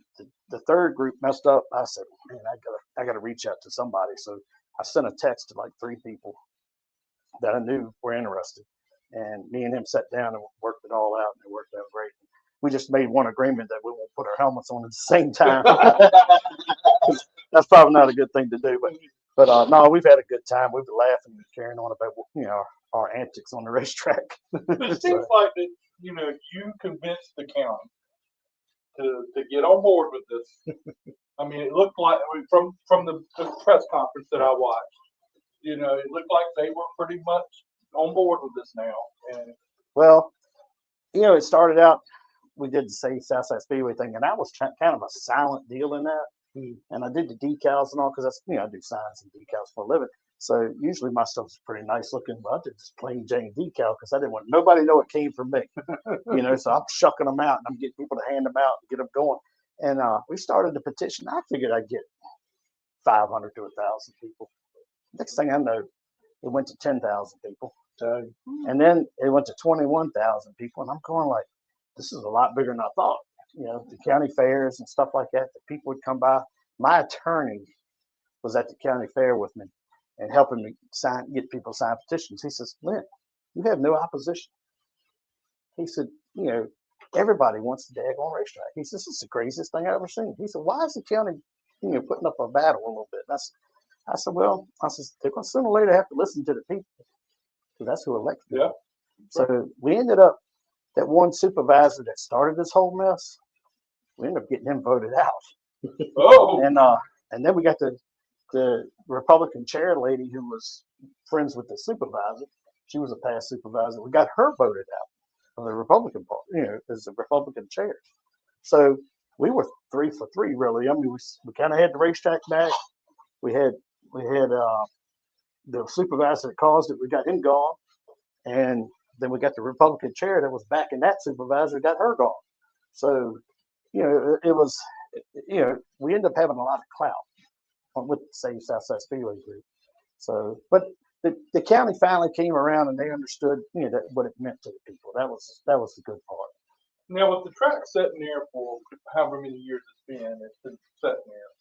the third group messed up, I said, man, I gotta reach out to somebody. So I sent a text to like 3 people that I knew were interested, and me and him sat down and worked it all out, and it worked out great. We just made one agreement that we won't put our helmets on at the same time. That's probably not a good thing to do, but no, we've had a good time. We've been laughing and carrying on about our antics on the racetrack. It seems like that you convinced the county to get on board with this. I mean, it looked like from the press conference that I watched, it looked like they were pretty much on board with this now. And well, it started out. We did the SOUTHSIDE Speedway thing, and I was kind of a silent deal in that. And I did the decals and all, because that's I do signs and decals for a living. So usually my stuff's pretty nice looking, but I did just plain Jane decal because I didn't want nobody to know it came from me. So I'm shucking them out, and I'm getting people to hand them out and get them going. And we started the petition. I figured I'd get 500 to 1,000 people. Next thing I know, it went to 10,000 people. And then it went to 21,000 people, and I'm going like, this is a lot bigger than I thought. The county fairs and stuff like that, the people would come by. My attorney was at the county fair with me and helping me get people to sign petitions. He says, Lynn, you have no opposition. He said, everybody wants the daggone racetrack. He says, this is the craziest thing I've ever seen. He said, why is the county, putting up a battle a little bit? And I said, they're going to sooner or later have to listen to the people, because that's who elected them. Yeah. So we ended up, that one supervisor that started this whole mess, we ended up getting him voted out. Oh. And then we got the Republican chair lady who was friends with the supervisor. She was a past supervisor. We got her voted out of the Republican party, as the Republican chair. So we were 3 for 3, really. I mean, we kind of had the racetrack back. We had the supervisor that caused it. We got him gone, and then we got the Republican chair that was backing that supervisor, got her gone. So, it was, we ended up having a lot of clout with the SOUTHSIDE Speedway group. So, but the county finally came around, and they understood, what it meant to the people. That was the good part. Now, with the track sitting there for however many years it's been sitting there.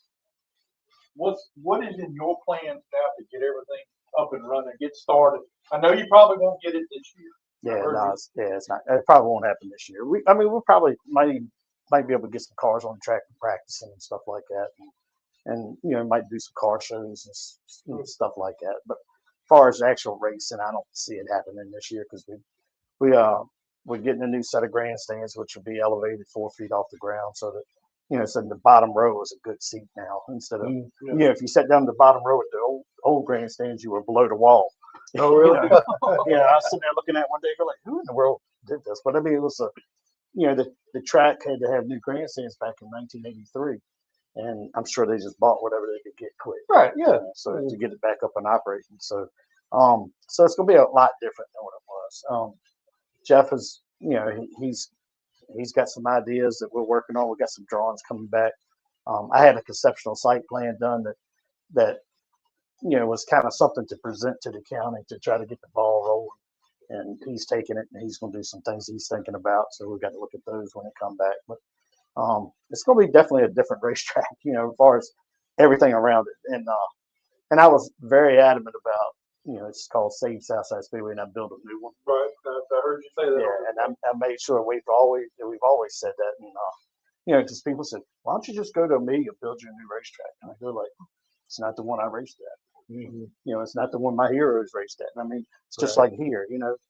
What is in your plans now to get everything up and running, get started? I know you probably won't get it this year. It's not. It probably won't happen this year. We'll probably might be able to get some cars on the track and practicing and stuff like that, and might do some car shows and stuff like that. But as far as actual racing, I don't see it happening this year, because we're getting a new set of grandstands, which will be elevated 4 feet off the ground, so that so the bottom row is a good seat now instead of, if you sat down the bottom row at the old grandstands, you were below the wall. Oh, really? Yeah, I was sitting there looking at one day, like, who in the world did this? But I mean, it was the track had to have new grandstands back in 1983, and I'm sure they just bought whatever they could get quick. Right. Yeah. So to get it back up and operating, so it's gonna be a lot different than what it was. Jeff is, he's got some ideas that we're working on. We got some drawings coming back. I had a conceptual site plan done that was kind of something to present to the county to try to get the ball rolling. And he's taking it and he's going to do some things he's thinking about. So we've got to look at those when they come back. But it's going to be definitely a different racetrack, as far as everything around it. And I was very adamant about, it's called Save Southside Speedway, and I built a new one. Right. I heard you say that. Yeah, and I made sure we've always said that. And because people said, why don't you just go to Amelia and build your new racetrack? And I go like, it's not the one I raced at. It's not the one my heroes raced at. And I mean, it's just like here,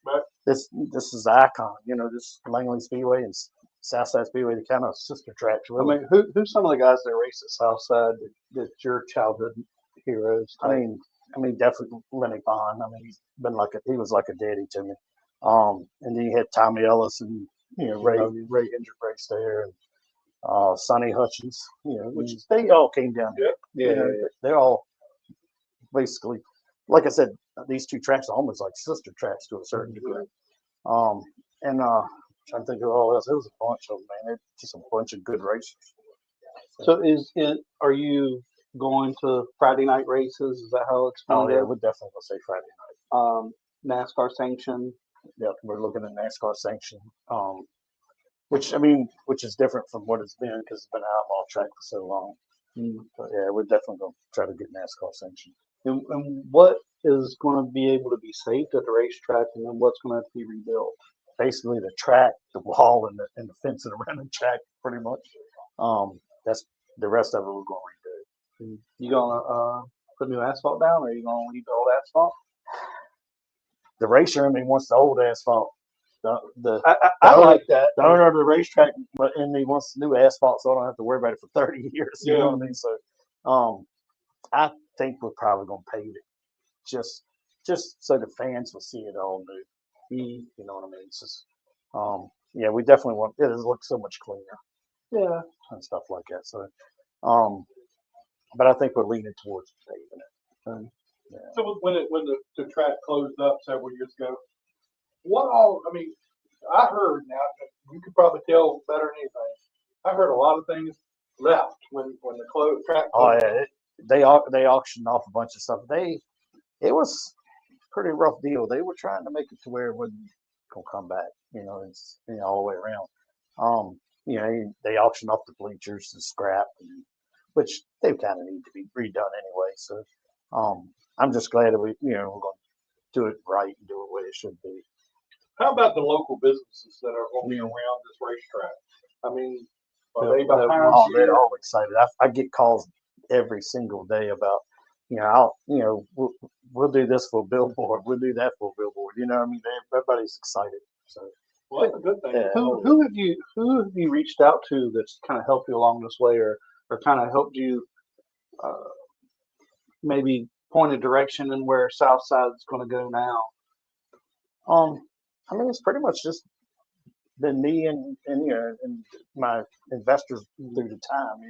Right. this is the icon, this Langley Speedway and Southside Speedway, the kind of sister tracks. Really. I mean, who's some of the guys that race at Southside that's your childhood heroes? I mean, definitely Lenny Bond. I mean, he was like a daddy to me. And then you had Tommy Ellis and Ray Hendrick raced there, and Sonny Hutchins, which they all came down here. Yeah. They're all basically, like I said, these two tracks are almost like sister tracks to a certain degree. And trying to think of all else. There was a bunch of them, man. It's just a bunch of good racers. So are you going to Friday night races? Is that how it's Oh going? yeah, we're definitely gonna say Friday night. NASCAR sanction. Yep, we're looking at NASCAR sanction. Which is different from what it's been because it's been an outlaw track for so long. But yeah, we're definitely gonna try to get NASCAR sanction. And what is going to be able to be saved at the racetrack, and then what's going to have to be rebuilt? Basically, the track, the wall, and the fencing around the track, pretty much. That's the rest of it. We're going to redo. You going to put new asphalt down, or are you going to leave the old asphalt? The racer, I mean, wants the old asphalt. I owner, like that. The owner of the racetrack, and he wants new asphalt, so I don't have to worry about it for 30 years. You know what I mean? So, I think we're probably going to pave it just so the fans will see it all new. You know what I mean? It's just, yeah, we definitely want it to look so much cleaner. Yeah, and stuff like that. So, but I think we're leaning towards paving it. Yeah. So when the track closed up several years ago, I mean, I heard, now you could probably tell better than anything, I heard a lot of things left when the track closed. Oh yeah, they auctioned off a bunch of stuff. It was a pretty rough deal. They were trying to make it to where it wasn't gonna come back. It's all the way around. They auctioned off the bleachers and scrap, which they kind of need to be redone anyway. So, I'm just glad that we're going to do it right and do it the way it should be. How about the local businesses that are going to be around this racetrack? I mean, are they behind you? They're all excited. I get calls every single day about, we'll do this for a billboard. We'll do that for a billboard. You know what I mean? Everybody's excited. So. Well, that's a good thing. Yeah. Who have you reached out to that's kind of helped you along this way, or kind of helped you maybe point a direction in where Southside is going to go now? I mean, it's pretty much just been me and my investors through the time,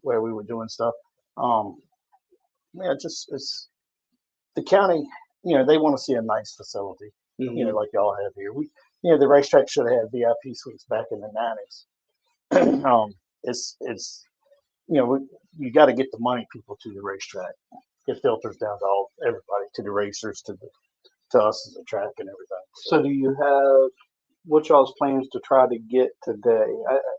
where we were doing stuff. It's the county. They want to see a nice facility, like y'all have here. The racetrack should have had VIP suites back in the 90s. It's you got to get the money people to the racetrack. It filters down to everybody, to the racers, to us as a track and everything. So do you have what y'all's plans to try to get today?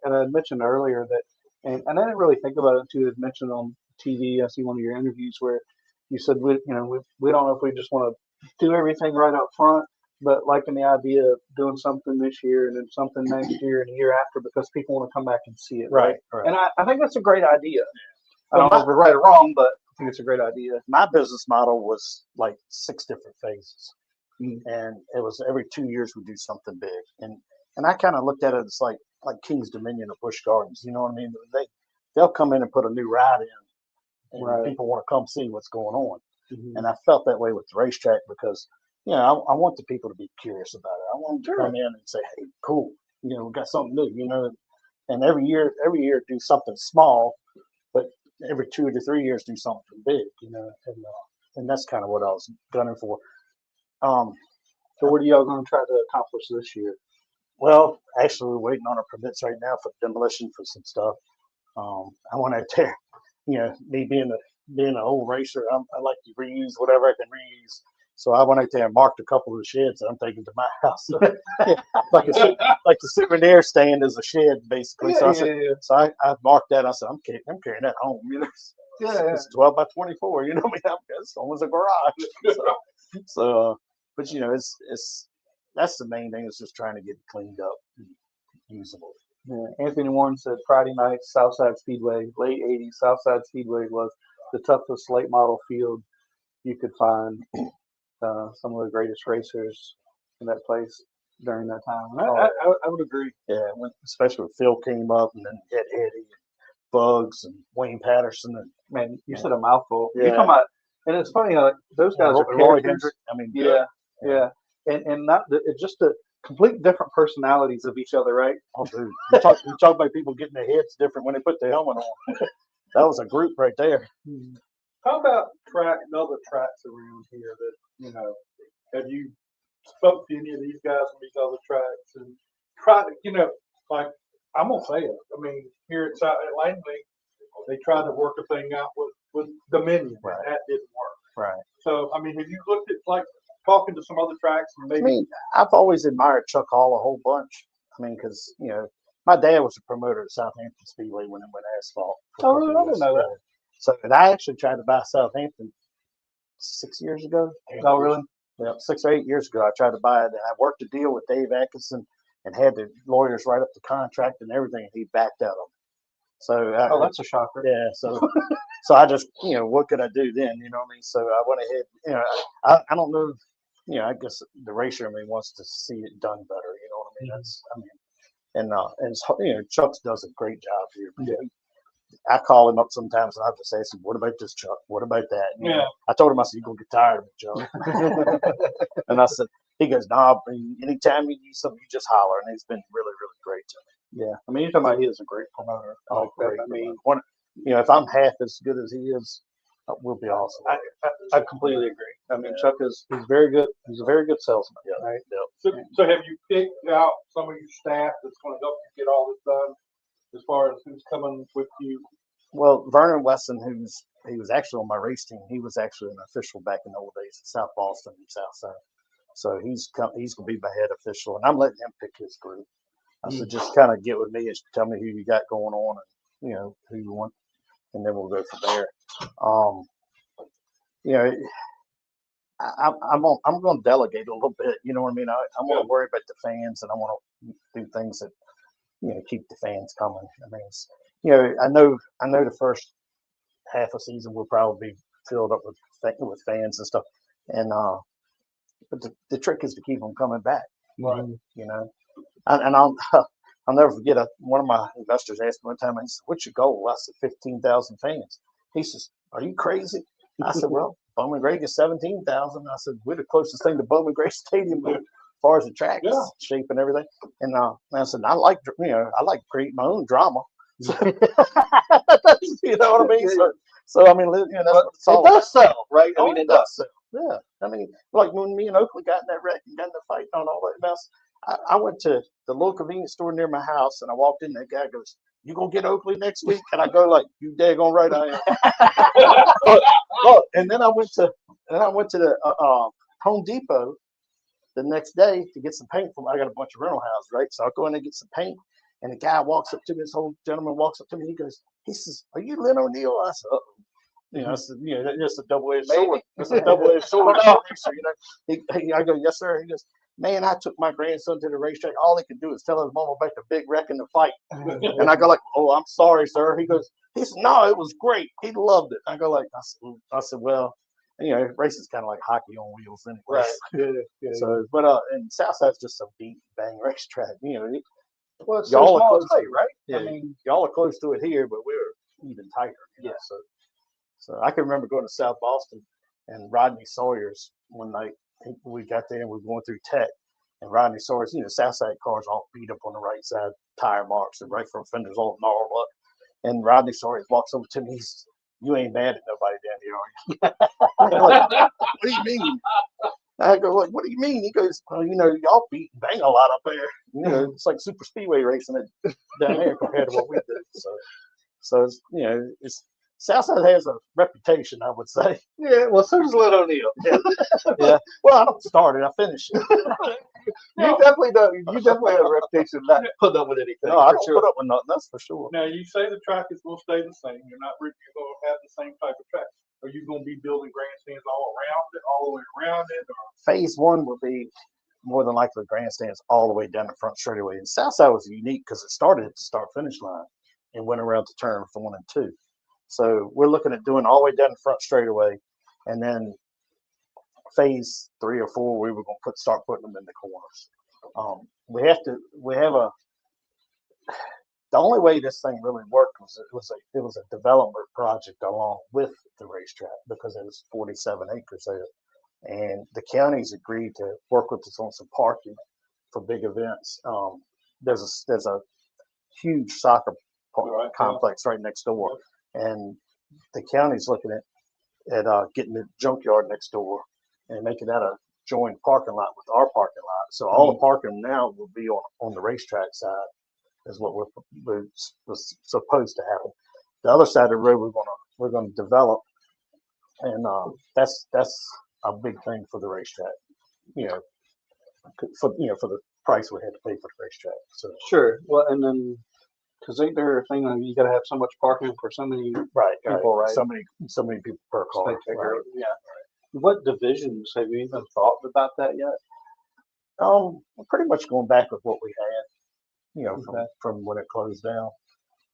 I mentioned earlier that, and I didn't really think about it until you had mentioned on TV. I see one of your interviews where you said we don't know if we just want to do everything right up front, but liking the idea of doing something this year and then something next year and a year after, because people want to come back and see it. Right. And I think that's a great idea. I don't know if we're right or wrong, but I think it's a great idea. My business model was like 6 different phases. And it was every 2 years we do something big. And I kind of looked at it as like, like King's Dominion or Busch Gardens. You know what I mean? They'll come in and put a new ride in, and Right. people want to come see what's going on. Mhm. And I felt that way with the racetrack because, you know, I want the people to be curious about it. I want them to come in and say, hey, cool, you know, we got something new, you know. And every year do something small, but every 2 to 3 years do something big, you know. And that's kind of what I was gunning for. So what are y'all going to try to accomplish this year? Well, actually, we're waiting on our permits right now for demolition for some stuff. I want to tear, you know, me being an old racer, I like to reuse whatever I can reuse. So I went out there and marked a couple of the sheds that I'm taking to my house. like the souvenir stand is a shed basically. So I marked that. I said I'm carrying that home. You know, it's 12 by 24. You know, I mean, it's almost a garage. So but you know, it's that's the main thing. Is just trying to get it cleaned up and usable. Yeah. Anthony Warren said Friday night, Southside Speedway, late 80s, Southside Speedway was the toughest late model field you could find. Some of the greatest racers in that place during that time. I would agree. Yeah, especially when Phil came up and then Ed Eddie and Bugs and Wayne Patterson and Man, you said a mouthful. Yeah. You're talking about, and it's funny how those guys are Roy characters. Hendrick. I mean, Yeah. And not it's just the complete different personalities of each other, right? Oh, dude, you talk about people getting their heads different when they put their helmet on. That was a group right there. How about other tracks around here that, you know, have you spoke to any of these guys on these other tracks and tried to, you know, like, I'm going to say it. I mean, here at Langley, they tried to work a thing out with Dominion. Right. And that didn't work. Right. So, I mean, have you looked at, like, talking to some other tracks and maybe? I mean, I've always admired Chuck Hall a whole bunch. I mean, because, you know, my dad was a promoter at Southampton Speedway when it went asphalt. Oh, really? I didn't know that. So, and I actually tried to buy Southampton 6 years ago. Oh, really? Yeah, 6 or 8 years ago, I tried to buy it. And I worked a deal with Dave Atkinson and had the lawyers write up the contract and everything, and he backed out on it. So, That's a shocker. yeah. So I just, you know, what could I do then? You know what I mean? So I went ahead. You know, I don't know. You know, I guess the racer in me wants to see it done better. You know what I mean? That's, I mean, and it's, you know, Chuck does a great job here. Yeah. I call him up sometimes and I just ask him, what about this, Chuck? What about that? And, you know, I told him, I said, you're going to get tired of it, Chuck. And I said, he goes, nah, anytime you need something, you just holler. And he's been really, really great to me. Yeah. I mean, you're talking about he is a great promoter. Oh, great. I mean, you know, if I'm half as good as he is, we'll be awesome. I completely agree. I mean, Chuck he's very good. He's a very good salesman. Yeah. Right. Yeah. So have you picked out some of your staff that's going to help you get all this done as far as who's coming with you? Well, Vernon Wesson, he was actually on my race team. He was actually an official back in the old days at South Boston and Southside. So he's going to be my head official, and I'm letting him pick his group. I said, just kind of get with me and tell me who you got going on, and you know who you want, and then we'll go from there. You know, I'm going to delegate a little bit. You know what I mean? I want to worry about the fans, and I want to do things that, you know, keep the fans coming. I mean, it's, you know, I know the first half of the season will probably be filled up with fans and stuff, and but the trick is to keep them coming back. Right. You know, and I'll never forget. One of my investors asked me one time, he said, "What's your goal?" I said, 15,000 fans. He says, "Are you crazy?" I said, "Well, Bowman Gray is 17,000." I said, "We're the closest thing to Bowman Gray Stadium as far as the track shape and everything." And I said, I like creating my own drama. You know what I mean? So I mean, you know, that's what it's all about. It does sell, right? I mean, it does sell. Yeah. I mean, like when me and Oakley got in that wreck and got in the fight and all that mess, I went to the little convenience store near my house and I walked in. That guy goes, "You gonna get Oakley next week?" And I go like, "You daggone right I am." And then I went to the Home Depot the next day to get some paint from. I got a bunch of rental houses, right? So I go in and get some paint. And the guy walks up to me. This old gentleman walks up to me. He says, "Are you Lynn O'Neill?" I said, "Uh-oh." You know, I said, "You know, that's a double-edged sword. That's a double-edged sword." So, you know, I go, "Yes, sir." He goes, "Man, I took my grandson to the racetrack. All he could do is tell his mom about the big wreck in the fight." And I go like, "Oh, I'm sorry, sir." He said, "No, it was great. He loved it." I go like, I said, "Well, you know, racing's kind of like hockey on wheels anyway." Right. Yeah. So, but and Southside's just a beat bang racetrack. You know, Well, it's so Y'all are small close tight, to it. right? Yeah, I mean, y'all are close to it here, but we're even tighter. Yeah. So I can remember going to South Boston and Rodney Sawyer's one night. We got there and we were going through Tech, and Rodney Sawyer's, Southside cars all beat up on the right side, tire marks, and right front fenders all gnarled up. And Rodney Sawyer walks over to me. He says, "You ain't mad at nobody down here, are you?" Like, what do you mean? I go, like, what do you mean? He goes, well, y'all beat and bang a lot up there. It's like super speedway racing it down there compared to what we do. So it's, it's Southside has a reputation, I would say. yeah. Well, so does Lynn O'Neill. Yeah. Well, I don't start it, I finish it. You definitely don't. You definitely have a reputation of not putting up with anything. No, I for don't sure. put up with nothing, that's for sure. Now, you say the track is going to stay the same. You're going to have the same type of track. Are you going to be building grandstands all the way around it? Or? Phase one will be more than likely grandstands all the way down the front straightaway. And Southside was unique because it started at the start-finish line and went around to turn 1 and 2. So we're looking at doing all the way down the front straightaway, and then phase 3 or 4, we were going to start putting them in the corners. The only way this thing really worked was it was a development project along with the racetrack because it was 47 acres there, and the counties agreed to work with us on some parking for big events. There's a huge soccer complex right next door, and the county's looking at getting the junkyard next door and making that a joint parking lot with our parking lot. So all the parking now will be on the racetrack side, is what was supposed to happen. The other side of the road we're gonna develop, and that's a big thing for the racetrack. For the price we had to pay for the racetrack. So Sure. Well, and then because ain't there a thing you got to have so much parking for so many people, right? So many people per car. Right. Yeah. What divisions have you even thought about that yet? We're pretty much going back with what we had, from when it closed down.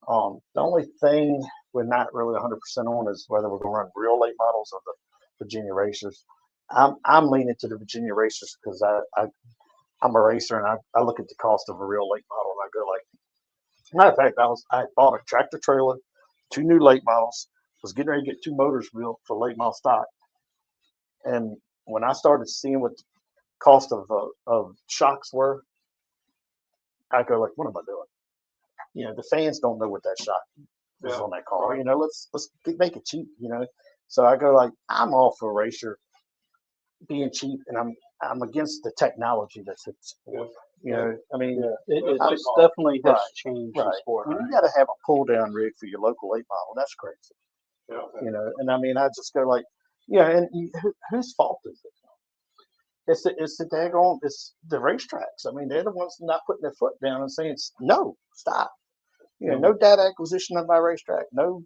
The only thing we're not really 100% on is whether we're going to run real late models or the Virginia racers. I'm leaning to the Virginia racers because I'm a racer and I look at the cost of a real late model and I go like, matter of fact, I bought a tractor trailer, 2 new late models, was getting ready to get 2 motors built for late model stock. And when I started seeing what the cost of shocks were, I go like, what am I doing? The fans don't know what that shock is on that car. Right. Let's make it cheap. So I go like, I'm all for a racer being cheap, and I'm against the technology that's I mean, It just definitely has changed the right. sport. You got to have a pull down rig for your local late model. That's crazy. Yeah. And I mean, I just go like, and whose fault is it? It's the racetracks. I mean, they're the ones not putting their foot down and saying, no, stop. No data acquisition of my racetrack, no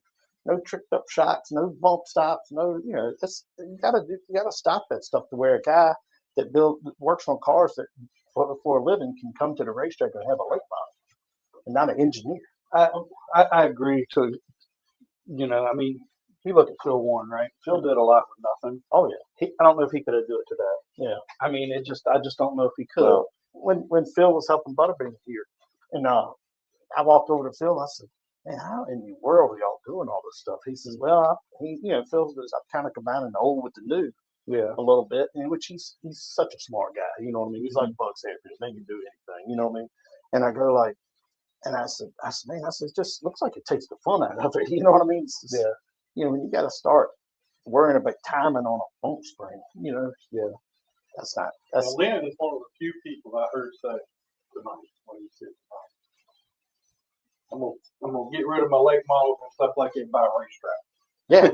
tricked up shocks, no bump stops, no, you gotta stop that stuff to where a guy that works on cars that for a living can come to the racetrack and have a late model and not an engineer. I agree to, I mean, you look at Phil Warren, right? Phil did a lot with nothing. Oh yeah. I don't know if he could have do it today. Yeah. I mean, I just don't know if he could. Well, when Phil was helping Butterbean here, and I walked over to Phil and I said, man, how in the world are y'all doing all this stuff? He says, well, Phil says, I'm kind of combining the old with the new a little bit, in which he's such a smart guy. You know what I mean? He's like Bugs Hairfield. They can do anything. You know what I mean? And I go like, and I said, man, it just looks like it takes the fun out of it. You know what I mean? When you got to start worrying about timing on a bump spring, that's not. Now, Lynn is one of the few people I heard say tonight when he said tonight, I'm gonna get rid of my late models and stuff like that by a racetrack. Yeah.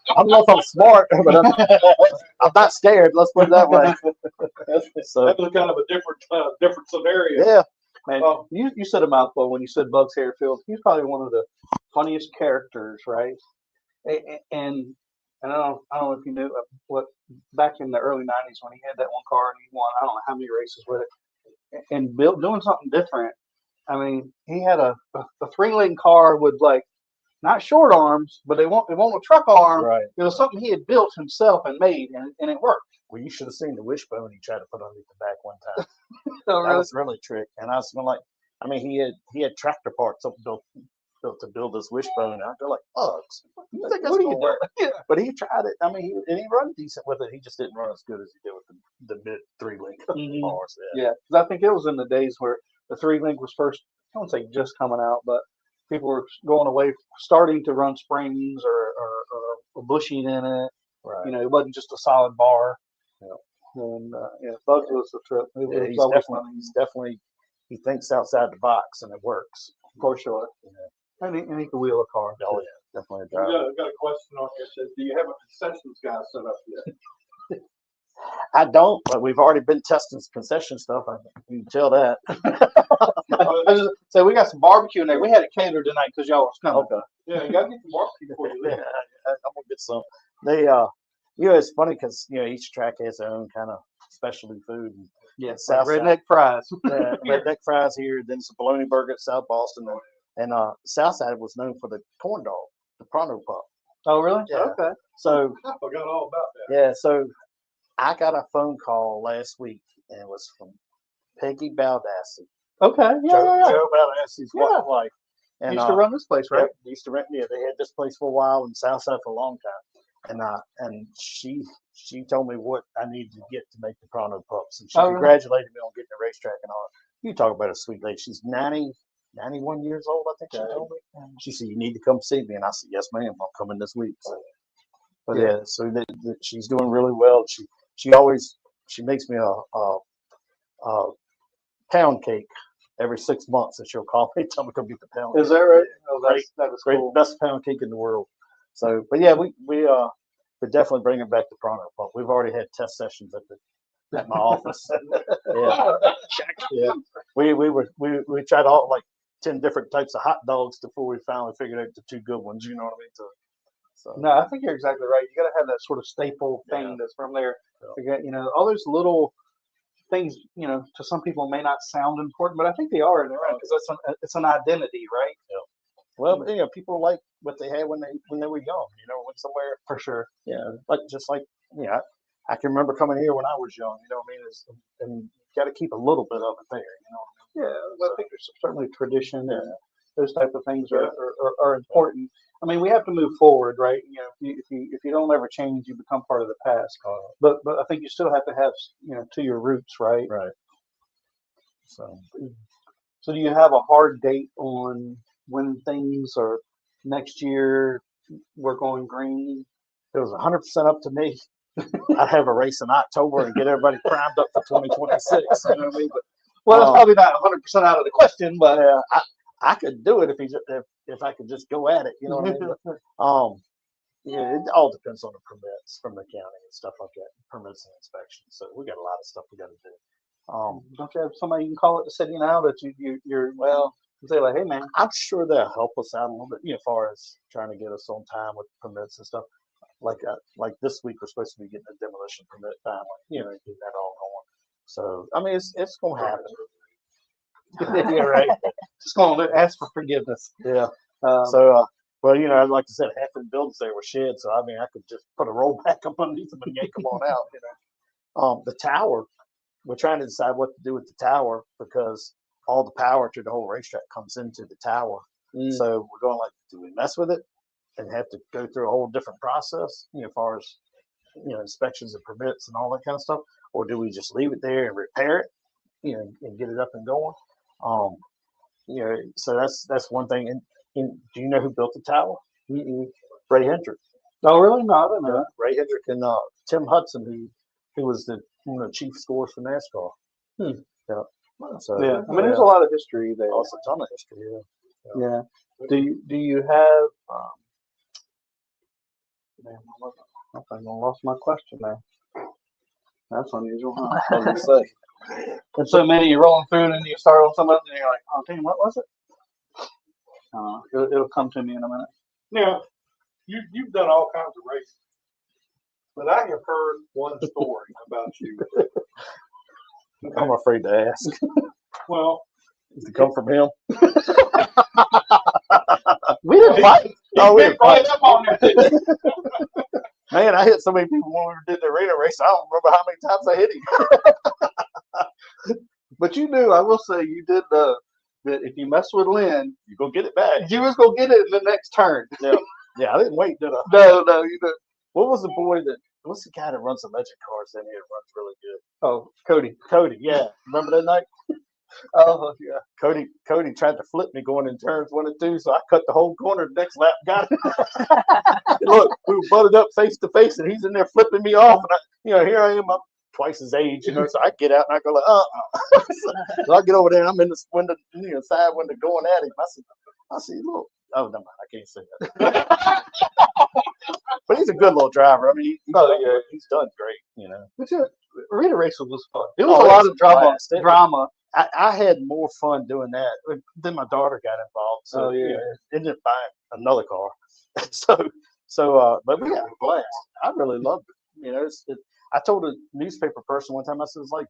I don't know if I'm smart, but I'm not scared. Let's put it that way. So That was kind of a different scenario. yeah, Man, you said a mouthful when you said Bugs Hairfield. He's probably one of the funniest characters, right? And I don't know if you knew what back in the early '90s when he had that one car and he won I don't know how many races with it, and doing something different. I mean, he had a 3-lane car with like not short arms, but they want a truck arm. Right. It was something he had built himself and made, and it worked. Well, you should have seen the wishbone he tried to put underneath the back one time. So That was really a trick. And I was going like, I mean, he had tractor parts built to build this wishbone. And I go like, bugs. You think that's What are going you to work? doing? Yeah. But he tried it. I mean, he run decent with it. He just didn't run as good as he did with the mid 3-link Mhm. bars. Yeah, because I think it was in the days where the 3-link was first, I don't say just coming out, but people were going away, starting to run springs or bushing in it. Right. You know, it wasn't just a solid bar. Yeah. And Bugs was the trip. It Yeah, was he's always definitely, fun. he thinks outside the box and it works. For sure. Yeah. And he could wheel a car. Oh yeah, definitely a We driver. got a question on here. Says, do you have a concessions guy set up yet? I don't, but we've already been testing concession stuff. You can tell that. I just say we got some barbecue in there. We had it catered tonight because y'all was coming. Okay. Yeah, you gotta get some barbecue before you Yeah, leave. I'm gonna get some. They, you know, it's funny because each track has their own kind of specialty food. And Yeah, South redneck fries. redneck fries here, then some bologna burger at South Boston, and Southside was known for the corn dog, the pronto pup. Oh, really? Yeah. Okay. So I forgot all about that. yeah, so I got a phone call last week, and it was from Peggy Baldassi. Okay. Yeah. Joe Baldassi's wife. And Used to run this place, right? Yep, used to rent. Yeah, they had this place for a while in Southside for a long time, and she told me what I needed to get to make the pronto pups, and she Oh, really? congratulated me on getting the racetrack and all. You talk about a sweet lady. She's 91 years old, I think she told me. She said, "You need to come see me," and I said, "Yes, ma'am. I'm coming this week." So, but Yeah. so she's doing really well. She makes me a pound cake every 6 months, and she'll call me, tell me to come get the pound. Is cake. that right? Oh, Great, that is great, cool. best pound cake in the world. So, but yeah, we're definitely bringing back the pronto pup. We've already had test sessions at my office. Yeah, yeah. We tried all like 10 different types of hot dogs before we finally figured out the 2 good ones. You know what I mean? So No, I think you're exactly right. You got to have that sort of staple thing Yeah. that's from there. Yeah. You know, all those little things, to some people may not sound important, but I think they are in there because it's an identity, right? well, people like what they had when they were young. Went somewhere. For sure. Yeah, I can remember coming here when I was young. You know what I mean? And you got to keep a little bit of it there. Yeah, well, I think there's certainly tradition and those type of things are important. I mean, we have to move forward, right? If you don't ever change, you become part of the past. But I think you still have to have to your roots, right? Right. So do you have a hard date on when things are next year? We're going green. It was 100% up to me. I'd have a race in October and get everybody primed up for 2026. You know what I mean? But, Well, it's probably not 100% out of the question, but I could do it if I could just go at it. You know what I mean? But, yeah, it all depends on the permits from the county and stuff like that, permits and inspections. So we got a lot of stuff we got to do. don't you have somebody you can call it the city now that you're say like, hey man, I'm sure they'll help us out a little bit, as far as trying to get us on time with permits and stuff. Like this week we're supposed to be getting a demolition permit finally, getting that all going. So I mean, it's gonna happen. yeah, right. Just gonna ask for forgiveness. Yeah. So Well, like I said, half of the buildings there were shed, so I mean, I could just put a rollback up underneath them and yank them on out. The tower, we're trying to decide what to do with the tower because all the power to the whole racetrack comes into the tower. So we're going like, do we mess with it and have to go through a whole different process, as far as inspections and permits and all that kind of stuff, or do we just leave it there and repair it, and get it up and going? So that's one thing. And do you know who built the tower? Ray Hendrick. oh really? No, I don't know. Ray Hendrick and Tim Hudson, who was the chief scorer for NASCAR. Yeah. So Yeah, I mean, there's a lot of history there. also a ton of history. Yeah. Do you have? Man, I think I lost my question there. That's unusual, huh? I was gonna say. And so many you're rolling through, and then you start on something, and you're like, "Oh, damn, what was it?" It'll come to me in a minute. Now, you've done all kinds of races, but I have heard one story about you. I'm afraid to ask. Well, Does it come from him? We didn't fight. he Oh, we picked right up on that. Man, I hit so many people when we did the arena race. I don't remember how many times I hit him. But you knew, I will say, you did that if you mess with Lynn, You go get it back. you was gonna get it in the next turn. Yeah, I didn't wait, did I? No, you know. What was the boy that? What's the guy that runs the legend cars in here? Runs really good. Oh, Cody. Cody, yeah. Remember that night? Oh, yeah. Cody tried to flip me going in turns 1 and 2, so I cut the whole corner the next lap. Got it. Look, we were butted up face to face, and he's in there flipping me off, and here I am, I'm twice his age, so I get out and I go like, so I get over there and I'm in this window, side window going at him. I see, look, oh, never mind, I can't say that. But he's a good little driver. I mean, he's done great, But yeah, arena racing was fun. It was Oh, a it lot was of drama. a blast. I had more fun doing that. Then my daughter got involved, so ended up buying another car. But we had a blast. I really loved it. I told a newspaper person one time, I said, it's like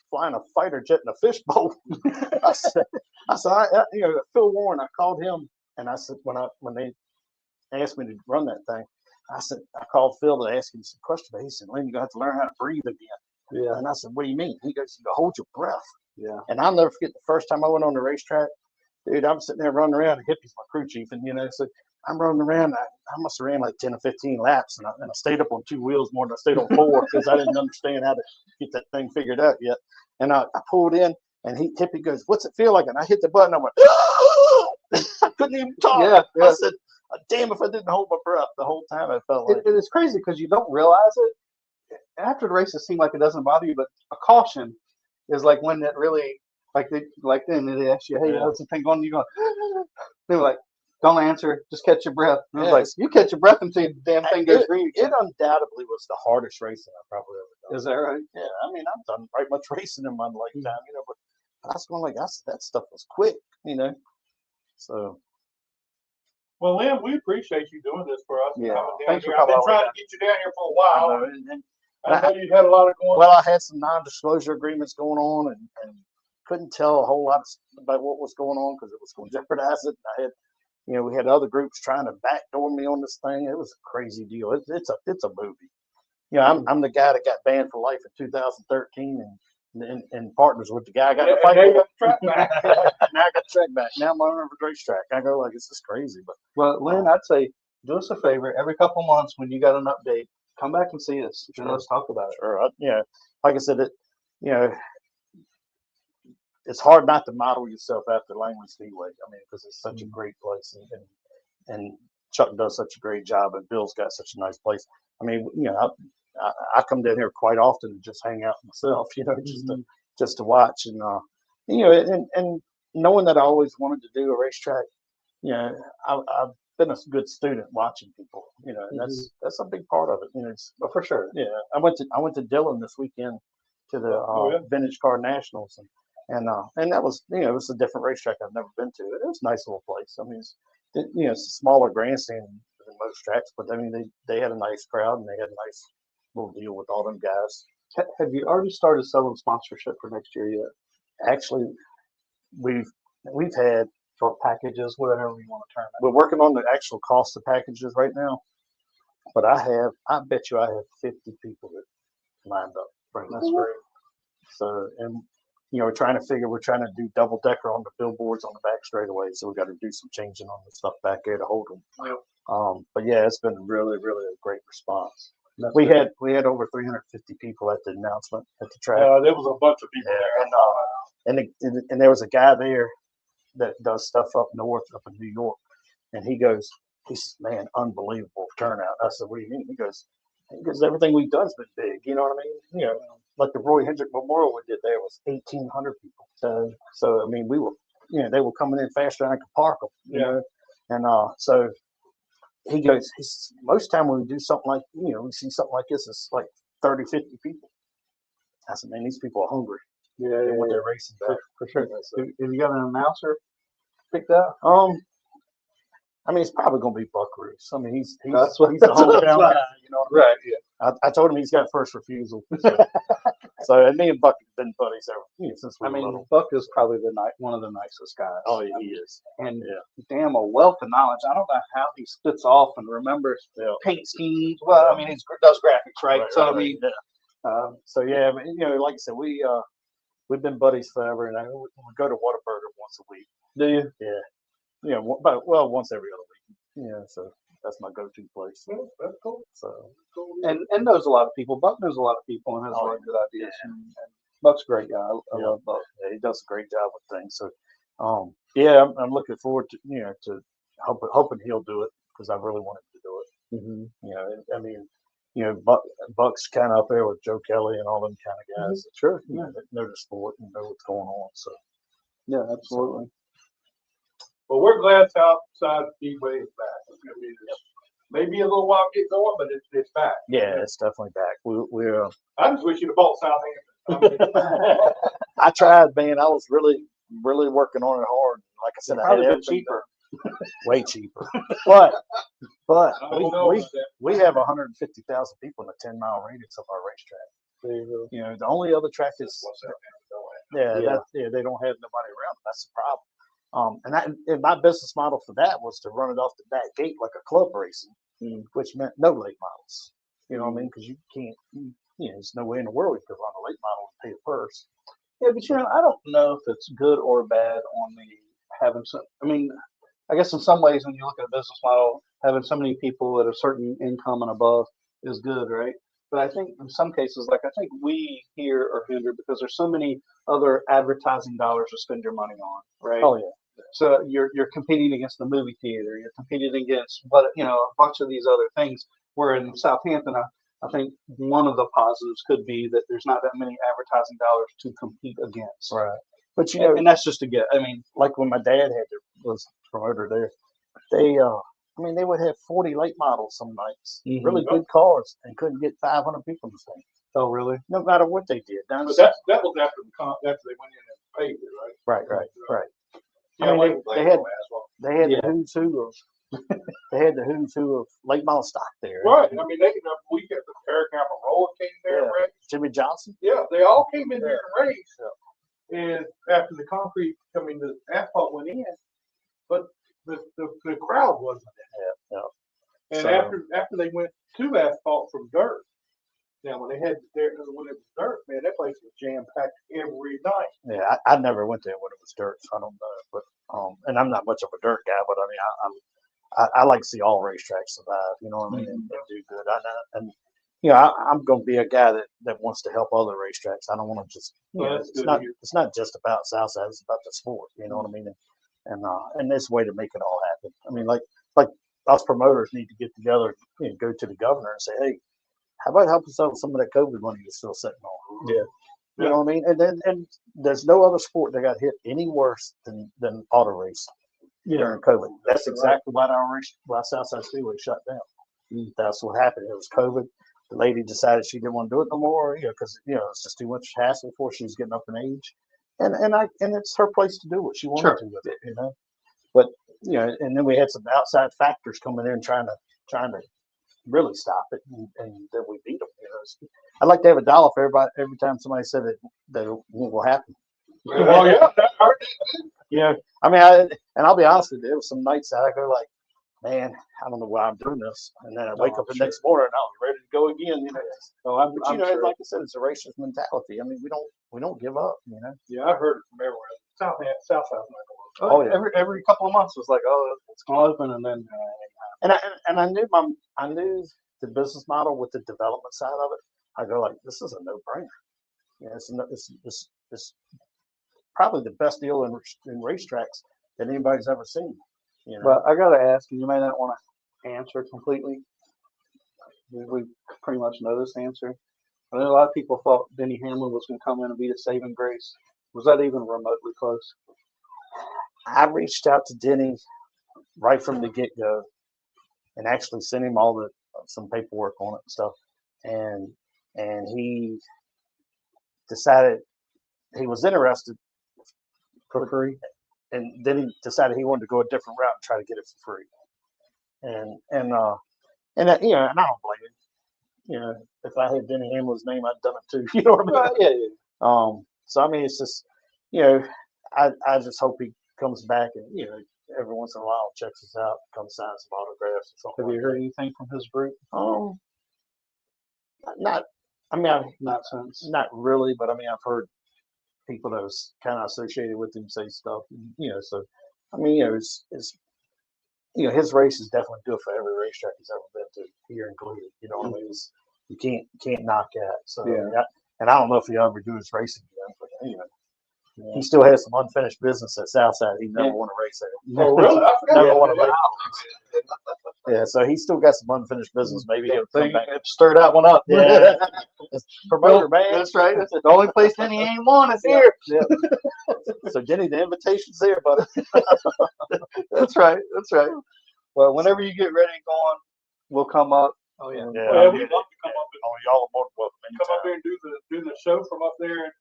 flying a fighter jet in a fishbowl. I said, Phil Warren, I called him, and I said, when they asked me to run that thing, I called Phil to ask him some questions. He said, Lynn, you're going to have to learn how to breathe again. Yeah. And I said, what do you mean? He goes, you hold your breath. Yeah. And I'll never forget the first time I went on the racetrack, dude, I'm sitting there running around, and Hippie's my crew chief, and so I'm running around. I must have ran like 10 or 15 laps, and I stayed up on 2 wheels more than I stayed on 4 because I didn't understand how to get that thing figured out yet. And I pulled in, and Hippie goes, what's it feel like? And I hit the button. I went, I couldn't even talk. Yeah. I said, damn, if I didn't hold my breath the whole time, I felt like It is crazy because you don't realize it. After the race, it seems like it doesn't bother you, but a caution is like when it really, then they ask you, hey, how's the thing going? You go, they're like, don't answer, just catch your breath. And it's like, you catch your breath until the damn thing goes green. It undoubtedly was the hardest racing I've probably ever done. Is that right? Yeah, I mean, I've done right much racing in my lifetime, but I was going like, that stuff was quick, So. Well, Lynn, we appreciate you doing this for us. Yeah. Coming down Thanks for here. I've been coming trying over. to get you down here for a while. I I know you had a lot of going on. Well, I had some non-disclosure agreements going on, and couldn't tell a whole lot about what was going on because it was going to jeopardize it. I had, we had other groups trying to backdoor me on this thing. It was a crazy deal. It's a movie. I'm the guy that got banned for life in 2013, and partners with the guy I got to fight with. Track back. Now I got the track back. Now I'm on a racetrack. I go like, this is crazy, but. Well, Lynn, I'd say do us a favor. Every couple months when you got an update, come back and see us. Sure. And let's talk about it. Sure. Like I said, it's hard not to model yourself after Langley Speedway. I mean, because it's such a great place, and Chuck does such a great job, and Bill's got such a nice place. I mean, I come down here quite often to just hang out myself, just to watch, and and knowing that I always wanted to do a racetrack, I've been a good student watching people, and that's a big part of it. For sure. Yeah, I went to Dillon this weekend to the Vintage Car Nationals, and that was it was a different racetrack I've never been to. It was a nice little place. I mean, it's a smaller grandstand than most tracks, but I mean they had a nice crowd and they had a nice little deal with all them guys. Have you already started selling sponsorship for next year yet? Actually, we've had. For packages, whatever you want to term it. We're working on the actual cost of packages right now, but I bet you I have 50 people that lined up. Right, that's great. So, and we're trying to do double decker on the billboards on the back straightaway. So we got to do some changing on the stuff back there to hold them. But yeah, it's been really, really a great response. We had over 350 people at the announcement at the track. There was a bunch of people there. And there was a guy there that does stuff up north, up in New York, and he says, man, unbelievable turnout. I said, what do you mean? He goes, everything we've done's been big. You know what I mean? Like the Roy Hendrick Memorial we did there was 1,800 people. So I mean, we were, they were coming in faster than I could park them. And so he goes, most time when we do something like, we see something like this, it's like 30, 50 people. I said, man, these people are hungry. Yeah, when they're racing back. For sure. Have you got an announcer picked out? I mean, it's probably going to be Buck Roos. I mean, he's the hometown guy. Right. Yeah. I told him he's got first refusal. So. So and me and Buck have been buddies ever since we I were mean, little. Buck is probably one of the nicest guys. Oh, yeah, he is. And Yeah. damn, a wealth of knowledge. I don't know how he splits off and remembers Yeah. paint schemes. Well, I mean, he does graphics, right? So I mean, yeah. So yeah, but, like I said, we've been buddies forever, and we go to Whataburger once a week. do you? Yeah. About once every other week. Yeah. So that's my go-to place. That's cool. So And knows a lot of people. Buck knows a lot of people and has a lot of good ideas. Yeah. And Buck's a great guy. I Yeah. love Buck. yeah, he does a great job with things. So yeah, I'm looking forward to to hoping he'll do it because I really want him to do it. Mm-hmm. I mean, Buck's kind of up there with Joe Kelly and all them kind of guys. Sure. That know the sport and know what's going on. So Yeah, absolutely. Well, we're glad Southside Speedway is back. I mean, it's maybe a little while to get going, but it's back. yeah, it's definitely back. We're I just wish you'd have bought Southampton. I tried, man. I was really working on it hard. Like I said, I had Probably been everything cheaper. done. Way cheaper. But I don't know about that. we have 150,000 people in a 10-mile radius of our racetrack. There you go. The only other track is What's Southampton going at? they don't have nobody around. That's the problem. And my business model for that was to run it off the back gate like a club racing, which meant no late models. You know what I mean? Because you can't. There's no way in the world you could run a late model and pay a purse. Yeah, but I don't know if it's good or bad on the having some. I mean, I guess in some ways, when you look at a business model, having so many people at a certain income and above is good, right? But I think in some cases, like I think we here are hindered because there's so many other advertising dollars to spend your money on, right? Oh yeah. So you're competing against the movie theater, you're competing against a bunch of these other things. Where in Southampton, I think one of the positives could be that there's not that many advertising dollars to compete against. Right. But And that's just a get. I mean, like when my dad was promoter there, they would have 40 late models some nights, really good cars, and couldn't get 500 people in the thing. oh really? No matter what they did. But that was after they went in and paved it, right? Right. Yeah, I mean, they had Yeah. the who's who of they had the who's who of late model stock there. Right. I mean, we got the Eric Almirola came there and raced. Jimmy Johnson. Yeah, they all came in there and raced. And after the the asphalt went in, but the crowd wasn't in. Yeah. And So- after they went to asphalt from dirt, now when it was dirt, man, that place was jam packed every night. Yeah, I never went there when it was dirt, so I don't know. But and I'm not much of a dirt guy, but I mean, I like to see all racetracks survive. You know what I mean? And do good. I'm going to be a guy that wants to help other racetracks. I don't want to just. That's It's good not. to hear. It's not just about Southside. It's about the sport. You know what I mean? And there's a way to make it all happen. I mean, like us promoters need to get together, go to the governor and say, hey, how about help us out with some of that COVID money you're still sitting on? Yeah. You know what I mean? And there's no other sport that got hit any worse than auto racing during COVID. That's exactly why Southside Speedway shut down. That's what happened. It was COVID. The lady decided she didn't want to do it no more, because it's just too much hassle for her. She was getting up in age, and it's her place to do what she wanted to with it, But and then we had some outside factors coming in trying to really stop it, and then we beat them. I'd like to have $1 for every time somebody said that it will happen. Well, yeah, that hurt. I mean, and I'll be honest with you, there was some nights that I go like, man, I don't know why I'm doing this, and then I wake up the next morning and I'm ready to go again. So But sure. like I said, it's a racer's mentality. I mean, we don't give up. Yeah, I've heard it from everywhere. Southside's not going to work. Oh yeah. Every couple of months was like, oh, it's going to open, and then. And I knew the business model with the development side of it. I go like, this is a no-brainer. It's probably the best deal in racetracks that anybody's ever seen. But I got to ask, and you may not want to answer completely. We pretty much know this answer. I know a lot of people thought Denny Hamlin was going to come in and be the saving grace. Was that even remotely close? I reached out to Denny right from the get-go and actually sent him some paperwork on it and stuff. And he decided he was interested for free. And then he decided he wanted to go a different route and try to get it for free. And I don't blame him. if I had Denny Hamlin's name, I'd done it too. You know what I mean? Right, yeah. So I mean, it's just, I just hope he comes back and every once in a while checks us out, comes sign some autographs or something. Have you heard anything from his group? Not. I mean, Not since. not really, but I mean, I've heard people that was kind of associated with him say stuff. So I mean, it's his race is definitely good for every racetrack he's ever been to, here included. You know what I mean? You can't knock that. So Yeah. and I don't know if he'll ever do his racing again, but he still has some unfinished business at Southside. He never won a race there. Oh, really? I forgot. Never about won a that. race. Yeah, so he's still got some unfinished business. Maybe he'll come Thing back. stir that one up. Yeah. Promoter, man. That's right. That's the only place Denny ain't won is here. Yeah. So Denny, the invitation's there, buddy. That's right. That's right. Well, whenever you get ready and going, we'll come up. Oh yeah. Well, yeah, we'd love to come up and Oh, y'all are more than welcome. come up Anytime. here and do the show from up there, and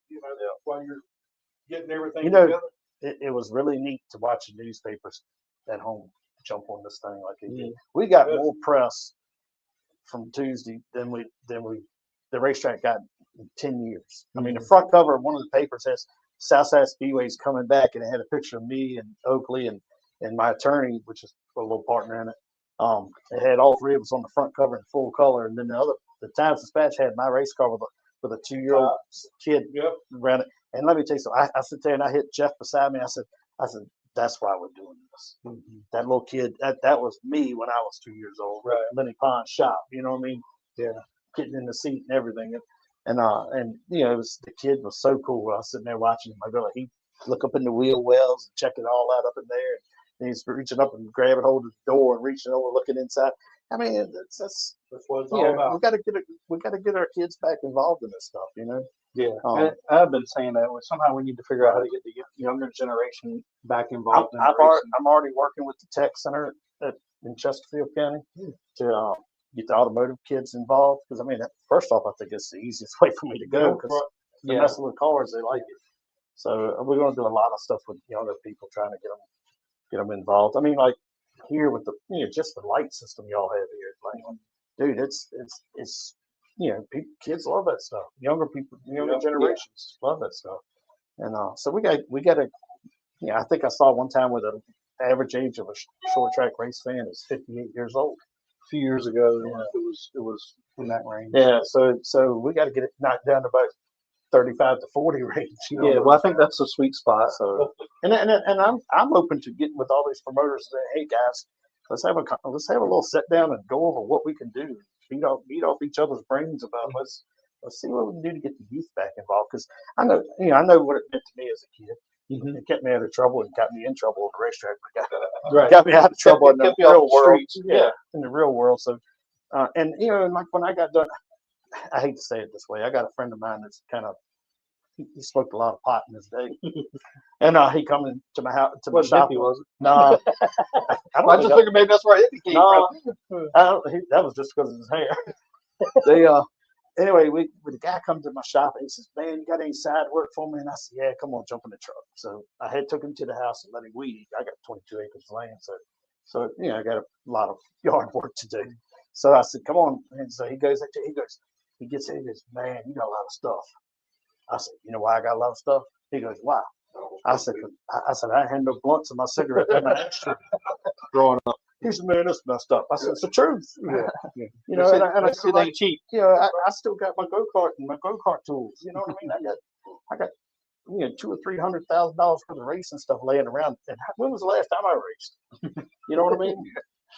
while you're getting everything You know, together. It was really neat to watch the newspapers at home jump on this thing like they did. Mhm. We got Yes. more press from Tuesday than the racetrack got in 10 years. I mean, the front cover of one of the papers has Southside Speedway's coming back, and it had a picture of me and Oakley and my attorney, which is a little partner in it. It had all three of us on the front cover in full color, and then the Times Dispatch had my race car with a 2-year-old kid Yep. around it. And let me tell you something. I sit there and I hit Jeff beside me. I said, that's why we're doing this. That little kid, that was me when I was 2 years old. Right. Lenny Pond shop. You know what I mean? Yeah. Getting in the seat and everything. And the kid was so cool. I was sitting there watching him. I go, he look up in the wheel wells and check it all out up in there. And he's reaching up and grabbing hold of the door and reaching over, looking inside. I mean, that's what it's all about. we got to get our kids back involved in this stuff. Yeah. Um, I've been saying that. Somehow we need to figure out how to get the younger generation back involved in racing. I'm already working with the tech center in Chesterfield County to get the automotive kids involved. Because I mean, first off, I think it's the easiest way for me to go because the messing with cars, they like it. So we're going to do a lot of stuff with younger people, trying to get them involved. I mean, like here with the just the light system y'all have here, like, dude, it's kids love that stuff. Younger people, younger generations love that stuff. And so we got to. I think I saw one time where the average age of a short track race fan is 58 years old. A few years ago, it was in that range. Yeah, so we got to get it knocked down to about 35 to 40 range. Yeah, well, I think that's the sweet spot. So and I'm open to getting with all these promoters and saying, hey guys, let's have a little sit down and go over what we can do. Beat off each other's brains about let's see what we can do to get the youth back involved. Because I know what it meant to me as a kid. It kept me out of trouble and got me in trouble on the racetrack. Got me out of trouble in the real world. Yeah, in the real world. So, and like when I got done, I hate to say it this way. I got a friend of mine that's kind of he smoked a lot of pot in his day, and he come into my house to my shop. Was it? No, I just figured maybe that's where it came from. That was just because of his hair. Anyway, the guy comes to my shop and he says, "Man, you got any side work for me?" And I said, "Yeah, come on, jump in the truck." So I took him to the house and let him weed. I got 22 acres of land, so I got a lot of yard work to do. So I said, "Come on," and so he gets in, he goes, "Man, you got a lot of stuff." I said, "You know why I got a lot of stuff?" He goes, "Why?" I said, "I had no blunts in my cigarette in my ashtray growing up." He said, "Man, that's messed up." I said, "It's the truth." Yeah. And I It ain't cheap. I still got my go-kart and my go-kart tools. You know what I mean? I got $200,000 or $300,000 worth of racing stuff laying around. And when was the last time I raced? You know what I mean?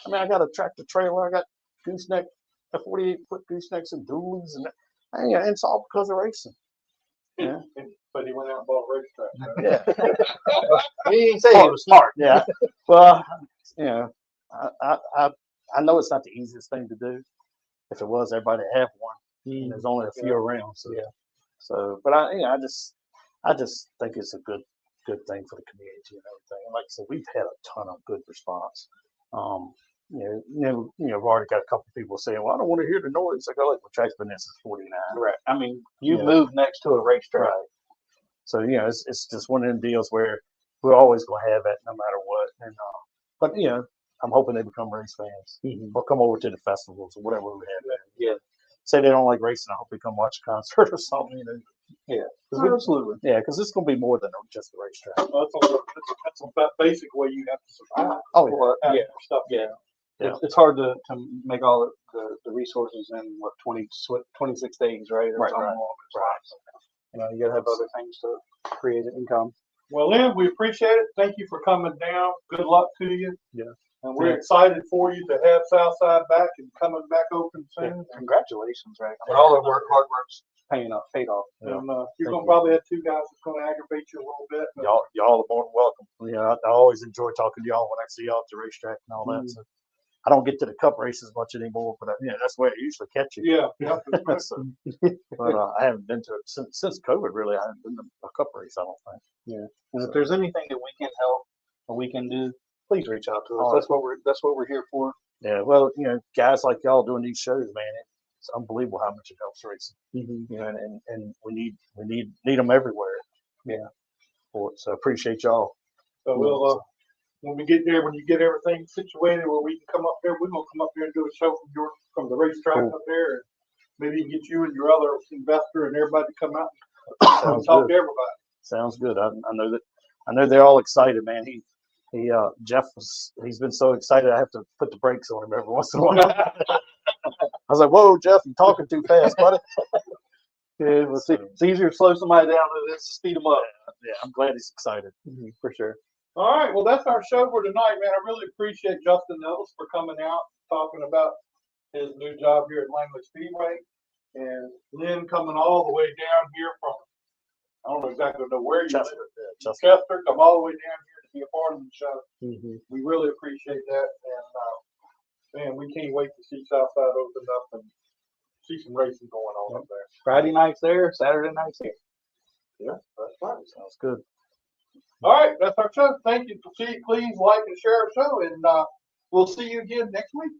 I mean, I got a tractor trailer. I got gooseneck, a 48-foot goosenecks and dualies, and it's all because of racing. Yeah. But he went out and bought a racetrack. Right? Yeah. He didn't say he was smart. Yeah. Well, I know it's not the easiest thing to do. If it was, everybody would have one. And there's only a few around. So but I just think it's a good thing for the community and everything. And like I said, we've had a ton of good response. I've already got a couple of people saying, "Well, I don't want to hear the noise." I go, "Like, well, track's been there since '49." Right. I mean, you moved next to a racetrack. Right. So it's just one of them deals where we're always gonna have that no matter what. And but I'm hoping they become race fans or come over to the festivals or whatever we have. Yeah. say they don't like racing, I hope they come watch a concert or something. You know? Absolutely. Yeah, because it's gonna be more than just a racetrack. Well, that's a basic way you have to survive. Oh, yeah. Well, Having yeah. Stuff. Yeah. Yeah. It's hard to make all the resources in 26 days, right? Or Right, something right, along those lines. You know, you gotta have other things to create an income. Well, Lynn, we appreciate it. Thank you for coming down. Good luck to you. Yeah. And we're Yeah. excited for you to have Southside back and coming back open soon. Congratulations, right? I mean, And all the hard work's paid off. Yeah. And you're Thank gonna you. probably have two guys that's gonna aggravate you a little bit. but- Y'all are more than welcome. Yeah, I always enjoy talking to y'all when I see y'all at the racetrack and all that. So I don't get to the cup races much anymore, but yeah, that's where I usually catch you. Yeah, yeah. that's right. So, but I haven't been to it since COVID. Really, I haven't been to a cup race. I don't think. And if there's anything that we can help or we can do, please reach out to us. Oh, That's what we're here for. Yeah, well, you know, guys like y'all doing these shows, man, it's unbelievable how much it helps racing. You know, and we need them everywhere. Yeah. So appreciate y'all. So we'll, when we get there, when you get everything situated where we can come up there, we're gonna come up there and do a show from the racetrack Cool. up there. And maybe get you and your other investor and everybody to come out and Sounds talk good. to everybody. Sounds good. I know they're all excited, man. Jeff he's been so excited I have to put the brakes on him every once in a while. I was like, whoa, Jeff, you're talking too fast, buddy. Yeah, well, it's easier to slow somebody down than it is to speed them up. Yeah, I'm glad he's excited. For sure. All right, well, that's our show for tonight, man. I really appreciate Justin Ellis for coming out, talking about his new job here at Langley Speedway. And Lynn coming all the way down here from, I don't exactly know where you live. Chester, yeah, Chester. Chester, come all the way down here to be a part of the show. We really appreciate that. And man, we can't wait to see Southside open up and see some racing going on up there. Friday nights there, Saturday nights here. Yeah, that's right. Sounds good. All right, that's our show. Thank you. Please like and share our show, and we'll see you again next week.